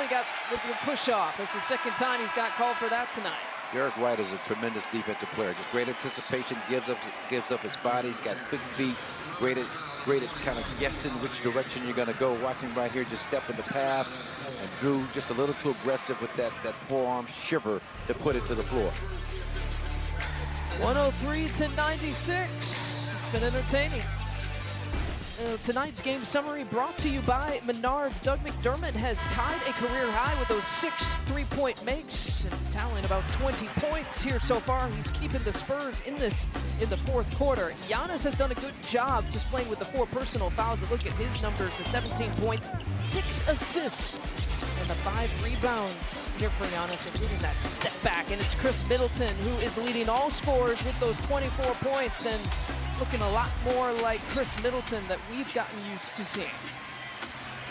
he got with the push off. That's the second time he's got called for that tonight. Derek White is a tremendous defensive player. Just great anticipation, gives up his body. He's got quick feet, great at kind of guessing which direction you're going to go. Watching right here, just step in the path. And Drew just a little too aggressive with that forearm shiver to put it to the floor. 103 to 96. It's been entertaining. Tonight's game summary brought to you by Menards. Doug McDermott has tied a career high with those 6 three-point makes and tallying about 20 points here so far. He's keeping the Spurs in the fourth quarter. Giannis has done a good job just playing with the 4 personal fouls, but look at his numbers, the 17 points, 6 assists, and the 5 rebounds here for Giannis, including that step back. And it's Chris Middleton who is leading all scorers with those 24 points and looking a lot more like Chris Middleton that we've gotten used to seeing.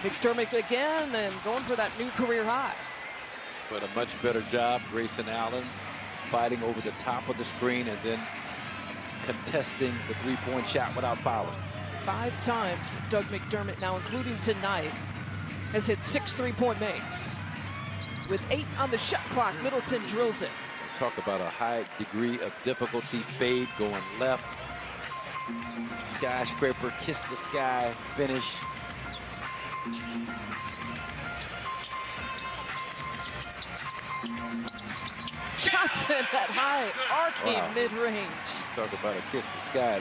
McDermott again and going for that new career high. But a much better job, Grayson Allen fighting over the top of the screen and then contesting the three-point shot without fouling. 5 times Doug McDermott now, including tonight, has hit 6 three-point makes. With 8 on the shot clock, Middleton drills it. Talk about a high degree of difficulty. Fade going left. Skyscraper, kiss the sky, finish. Johnson at high, arcing mid-range. Talk about a kiss to sky.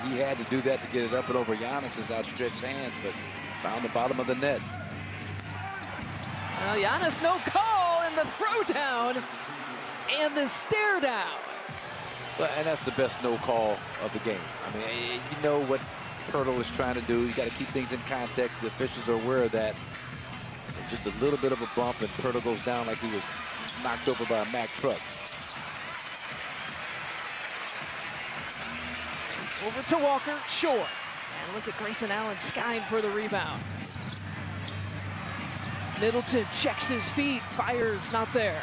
He had to do that to get it up and over Giannis's outstretched hands, but found the bottom of the net. Well, Giannis, no call, and the throwdown and the stare down. Well, and that's the best no call of the game. I mean, you know what Pirtle is trying to do. You got to keep things in context. The officials are aware of that. It's just a little bit of a bump, and Pirtle goes down like he was knocked over by a Mack truck. Over to Walker, short. And look at Grayson Allen skying for the rebound. Middleton checks his feet, fires, not there.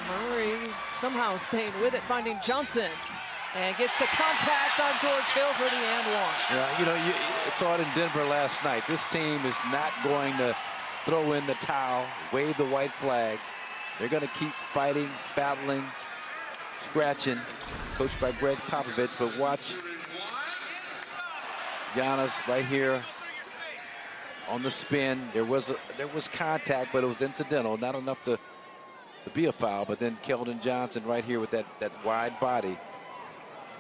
Murray somehow staying with it, finding Johnson. And gets the contact on George Hill for the and one. Yeah, you know, you saw it in Denver last night. This team is not going to throw in the towel, wave the white flag. They're going to keep fighting, battling, scratching, coached by Greg Popovich. But watch Giannis right here on the spin. There was contact, but it was incidental, not enough to be a foul. But then Keldon Johnson right here with that wide body,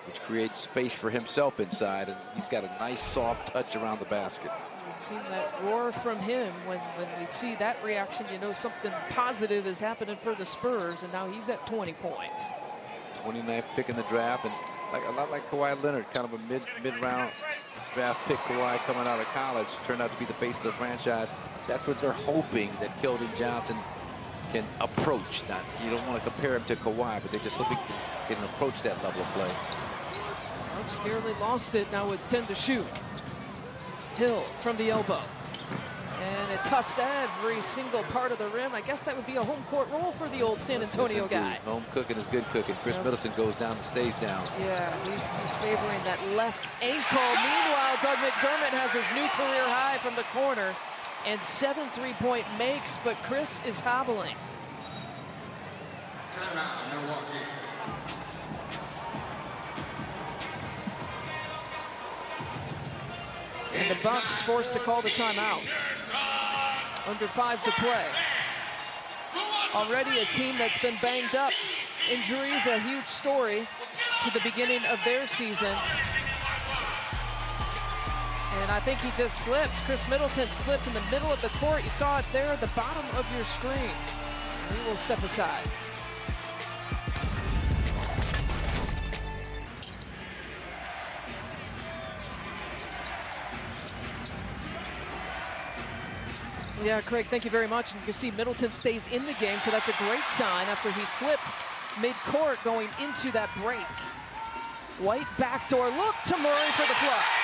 which creates space for himself inside, and he's got a nice soft touch around the basket. We've seen that roar from him. When we see that reaction, you know something positive is happening for the Spurs, and now he's at 20 points. 29th pick in the draft, and a lot like Kawhi Leonard, kind of a mid-round draft pick. Kawhi coming out of college turned out to be the face of the franchise. That's what they're hoping that Keldon Johnson can approach. Now, you don't want to compare him to Kawhi, but they just hope he can approach that level of play. Bucks nearly lost it now with 10 to shoot. Hill from the elbow. And it touched every single part of the rim. I guess that would be a home court role for the old San Antonio guy. Home cooking is good cooking. Chris Middleton goes down and stays down. Yeah, he's favoring that left ankle. Meanwhile, Doug McDermott has his new career high from the corner and 7 3-point makes, but Chris is hobbling. Timeout, Milwaukee. And the Bucks forced to call the timeout. Under 5 to play. Already a team that's been banged up. Injuries, a huge story to the beginning of their season. And I think he just slipped. Chris Middleton slipped in the middle of the court. You saw it there at the bottom of your screen. He will step aside. Yeah, Craig, thank you very much. And you can see Middleton stays in the game, so that's a great sign after he slipped mid-court going into that break. White backdoor look to Murray for the flush.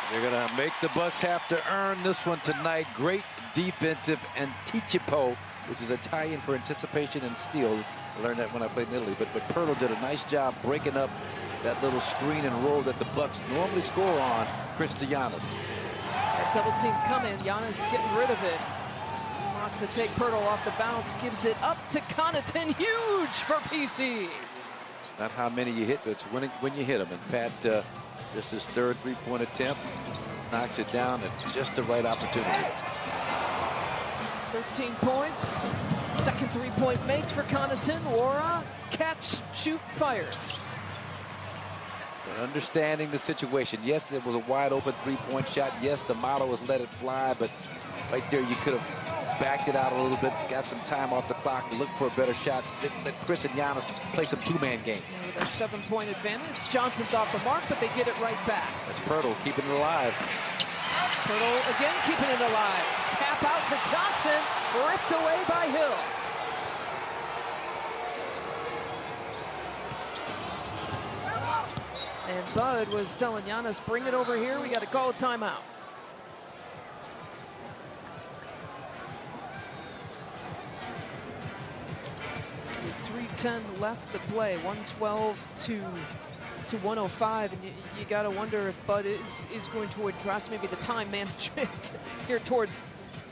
They're going to make the Bucks have to earn this one tonight. Great defensive anticipo, which is Italian for anticipation and steal. I learned that when I played in Italy. But Pirtle did a nice job breaking up that little screen and roll that the Bucks normally score on Chris to Giannis. That double team coming, Giannis getting rid of it. He wants to take Pirtle off the bounce, gives it up to Connaughton, huge for PC. It's not how many you hit, but it's when you hit them. And Pat, this is third three-point attempt, knocks it down at just the right opportunity. 13 points, second three-point make for Connaughton. Wara, catch, shoot, fires. But understanding the situation, yes, it was a wide open three-point shot. Yes, the motto was let it fly, but right there you could have backed it out a little bit, got some time off the clock, look for a better shot. Let Chris and Giannis play some two-man game. With that 7-point advantage, Johnson's off the mark, but they get it right back. That's Pirtle keeping it alive. Pirtle again keeping it alive. Tap out to Johnson, ripped away by Hill. And Bud was telling Giannis, bring it over here. We got to call a timeout. With 3:10 left to play, 112 to 105, and you got to wonder if Bud is going to address maybe the time management here towards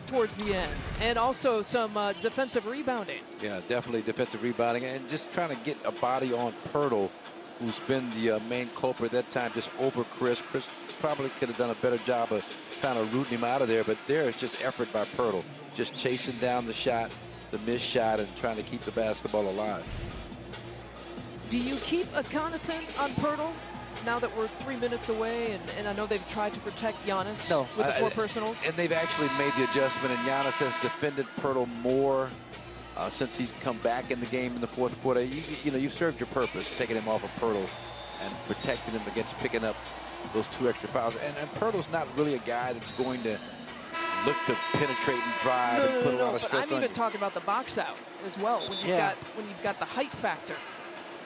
the end, and also some defensive rebounding. Yeah, definitely defensive rebounding, and just trying to get a body on Pirtle who's been the main culprit that time, just over Chris. Chris probably could have done a better job of kind of rooting him out of there, but there is just effort by Pirtle, just chasing down the shot, the missed shot, and trying to keep the basketball alive. Do you keep a Connaughton on Pirtle now that we're 3 minutes away, and I know they've tried to protect Giannis with the 4 personals? And they've actually made the adjustment, and Giannis has defended Pirtle more since he's come back in the game in the fourth quarter. You know, you've served your purpose, taking him off of Pirtle and protecting him against picking up those 2 extra fouls. And Pirtle's not really a guy that's going to look to penetrate and drive and put a lot of stress on you. I'm even talking about the box out as well. When you've got the height factor,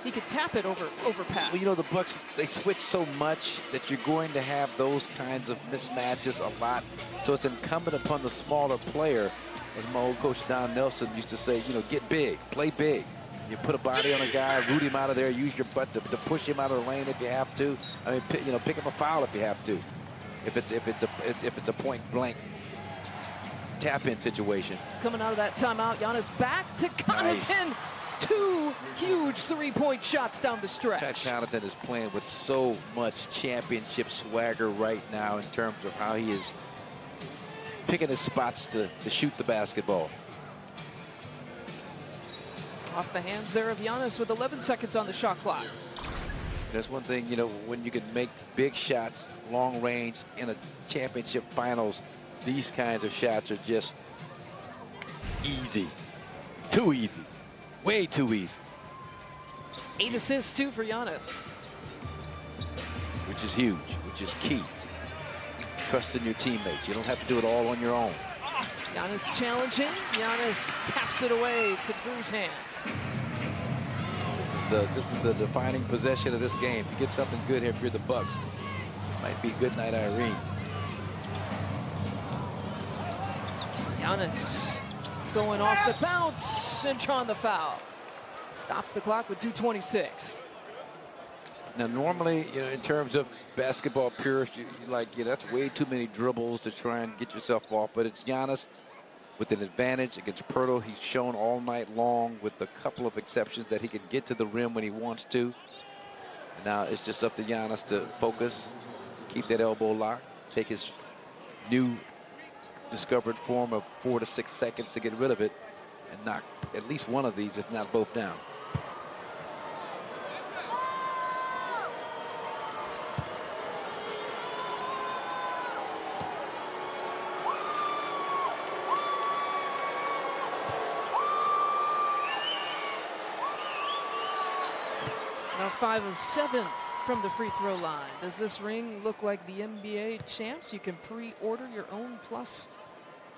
he could tap it over Pat. Well, you know, the Bucks, they switch so much that you're going to have those kinds of mismatches a lot. So it's incumbent upon the smaller player, as my old coach Don Nelson used to say, you know, get big, play big. You put a body on a guy, root him out of there, use your butt to push him out of the lane if you have to. I mean, pick up a foul if you have to. If it's a point blank tap-in situation. Coming out of that timeout, Giannis back to Connaughton. Nice. 2 huge 3-point shots down the stretch. Pat Connaughton is playing with so much championship swagger right now in terms of how he is picking his spots to shoot the basketball. Off the hands there of Giannis with 11 seconds on the shot clock. That's one thing, you know, when you can make big shots, long range in a championship finals, these kinds of shots are just easy. Too easy. Way too easy. 8 assists, 2 for Giannis. Which is huge, which is key. Trust in your teammates. You don't have to do it all on your own. Giannis challenging. Giannis taps it away to Drew's hands. This is the defining possession of this game. You get something good here if you're the Bucks. Might be good night, Irene. Giannis going off the bounce and drawing the foul. Stops the clock with 2:26. Now, normally, you know, in terms of basketball purists, that's way too many dribbles to try and get yourself off. But it's Giannis with an advantage against Pirtle. He's shown all night long, with a couple of exceptions, that he can get to the rim when he wants to. And now it's just up to Giannis to focus, keep that elbow locked, take his new discovered form of 4 to 6 seconds to get rid of it, and knock at least one of these, if not both, down. Now 5 of 7 from the free throw line. Does this ring look like the NBA champs? You can pre-order your own, plus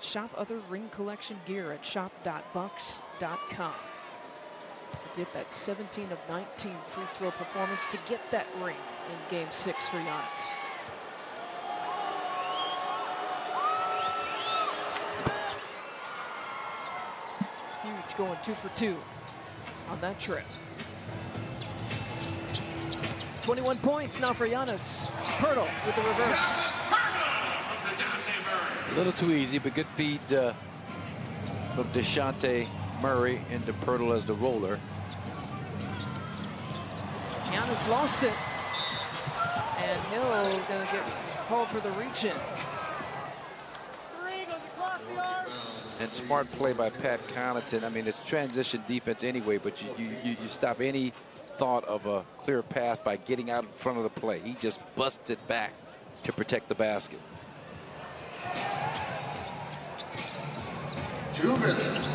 shop other ring collection gear at shop.bucks.com. Forget that 17 of 19 free throw performance to get that ring in Game 6 for Giannis. Huge, going 2 for 2 on that trip. 21 points now for Giannis. Pirtle with the reverse. A little too easy, but good feed from DeJounte Murray into Pirtle as the roller. Giannis lost it. And Hill gonna get called for the reach-in. And smart play by Pat Connaughton. I mean, it's transition defense anyway, but you stop any thought of a clear path by getting out in front of the play. He just busted back to protect the basket. 2 minutes.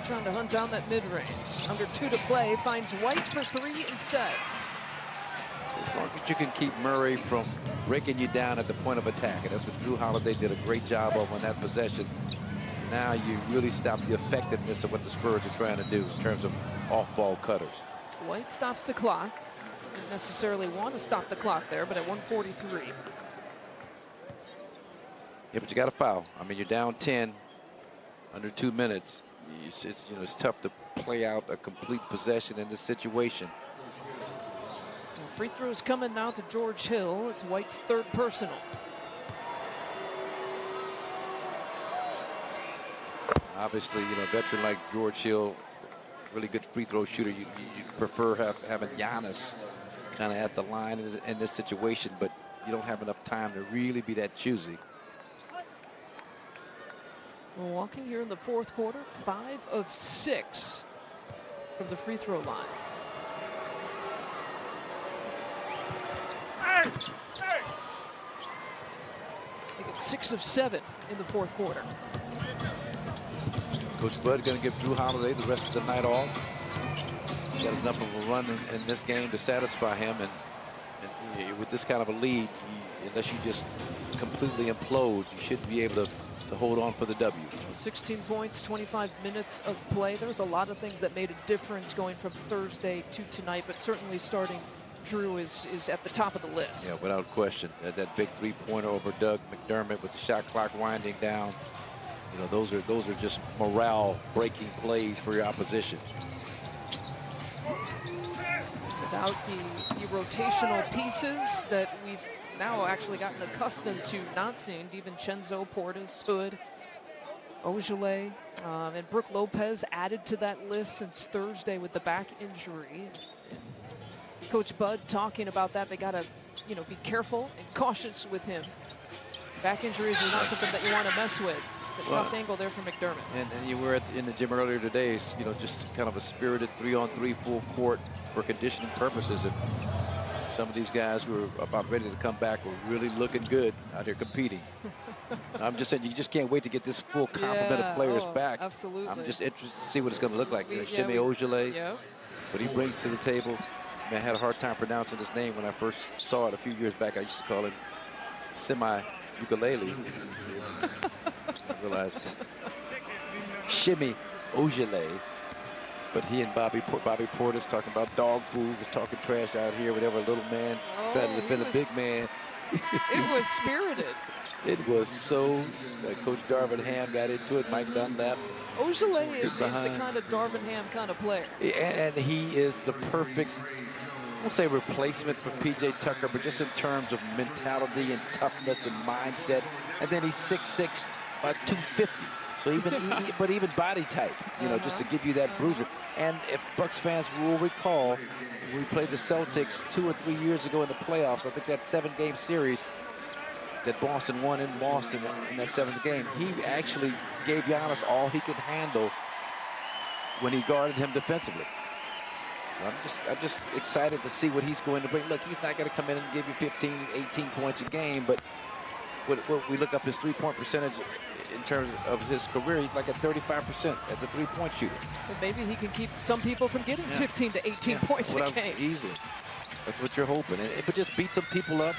Trying to hunt down that mid-range. Under 2 to play, finds White for 3 instead. As long as you can keep Murray from breaking you down at the point of attack, and that's what Drew Holiday did a great job of on that possession. Now you really stop the effectiveness of what the Spurs are trying to do in terms of off-ball cutters. White stops the clock. Didn't necessarily want to stop the clock there, but at 1:43. Yeah, but you got to foul. I mean, you're down 10 under 2 minutes. It's tough to play out a complete possession in this situation. And free throws coming now to George Hill. It's White's 3rd personal. Obviously, a veteran like George Hill, really good free throw shooter. You prefer having Giannis kind of at the line in this situation, but you don't have enough time to really be that choosy. Milwaukee here in the fourth quarter, 5 of 6 from the free throw line. They get 6 of 7 in the fourth quarter. Coach Bud going to give Drew Holiday the rest of the night off. He got enough of a run in this game to satisfy him, and with this kind of a lead, unless you just completely implode, you should be able to hold on for the W. 16 points, 25 minutes of play. There's a lot of things that made a difference going from Thursday to tonight, but certainly starting Drew is at the top of the list. Yeah, without question. That big three-pointer over Doug McDermott with the shot clock winding down. You know, those are just morale-breaking plays for your opposition. Without the rotational pieces that we've now actually gotten accustomed to not seeing, DiVincenzo, Portis, Hood, Ojale, and Brook Lopez added to that list since Thursday with the back injury. Coach Bud talking about that. They got to, be careful and cautious with him. Back injuries are not something that you want to mess with. It's a tough angle there for McDermott. And you were in the gym earlier today, just kind of a spirited 3-on-3 full court for conditioning purposes. And some of these guys who are about ready to come back were really looking good out here competing. I'm just saying, you just can't wait to get this full complement of players back. Absolutely. I'm just interested to see what it's going to look like. Shimmy Ojale, what he brings to the table. Man, I had a hard time pronouncing his name when I first saw it a few years back. I used to call him Semi-Ukulele. I realized Shimmy Ojale. But he and Bobby Portis talking about dog food, talking trash out here, whatever, little man trying to defend a big man. It was spirited. It was so. Coach Darvin Ham got into it. Mike Dunlap. Ojale is the kind of Darvin Ham kind of player. And he is the perfect, I won't say replacement for P.J. Tucker, but just in terms of mentality and toughness and mindset. And then he's 6'6", about 250. So even body type, just to give you that bruiser. And if Bucks fans will recall, we played the Celtics 2 or 3 years ago in the playoffs. I think that 7-game series that Boston won in Boston in that 7th game. He actually gave Giannis all he could handle when he guarded him defensively. So I'm just excited to see what he's going to bring. Look, he's not going to come in and give you 15, 18 points a game, but what we look up his three-point percentage in terms of his career, he's like at 35% as a three-point shooter. Well, maybe he can keep some people from getting 15 to 18 points a game. Easily. That's what you're hoping. But just beat some people up.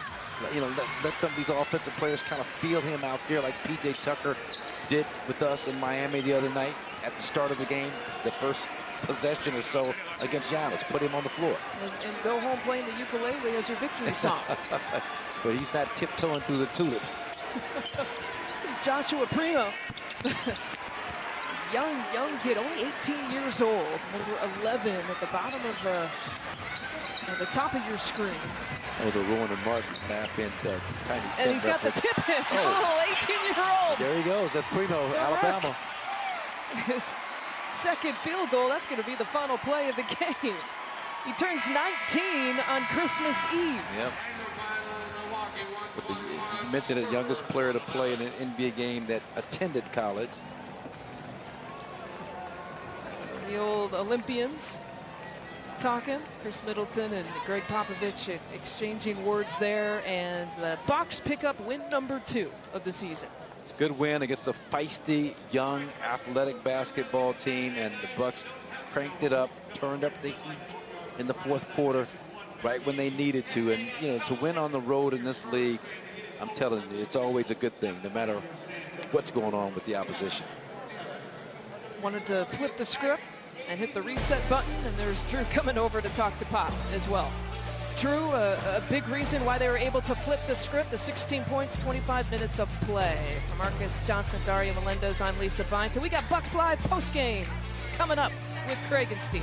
Let some of these offensive players kind of feel him out there like P.J. Tucker did with us in Miami the other night at the start of the game, the first possession or so against Giannis. Put him on the floor. And go home playing the ukulele as your victory song. But he's not tiptoeing through the tulips. Joshua Primo. young kid, only 18 years old. Number 11 at the bottom of the top of your screen. That was a Rowan and Martin map in tiny. And he's got the tip in. Oh, 18-year-old. There he goes. That's Primo, Alabama. His second field goal. That's going to be the final play of the game. He turns 19 on Christmas Eve. Yep. You mentioned the youngest player to play in an NBA game that attended college. The old Olympians talking. Chris Middleton and Greg Popovich exchanging words there, and the Bucks pick up win number 2 of the season. Good win against a feisty, young, athletic basketball team, and the Bucks cranked it up, turned up the heat in the fourth quarter right when they needed to. And, to win on the road in this league, I'm telling you, it's always a good thing, no matter what's going on with the opposition. Wanted to flip the script and hit the reset button, and there's Drew coming over to talk to Pop as well. Drew, a big reason why they were able to flip the script, the 16 points, 25 minutes of play. For Marcus Johnson, Dario Melendez, I'm Lisa Bynes. So we got Bucks Live postgame coming up with Craig and Steve.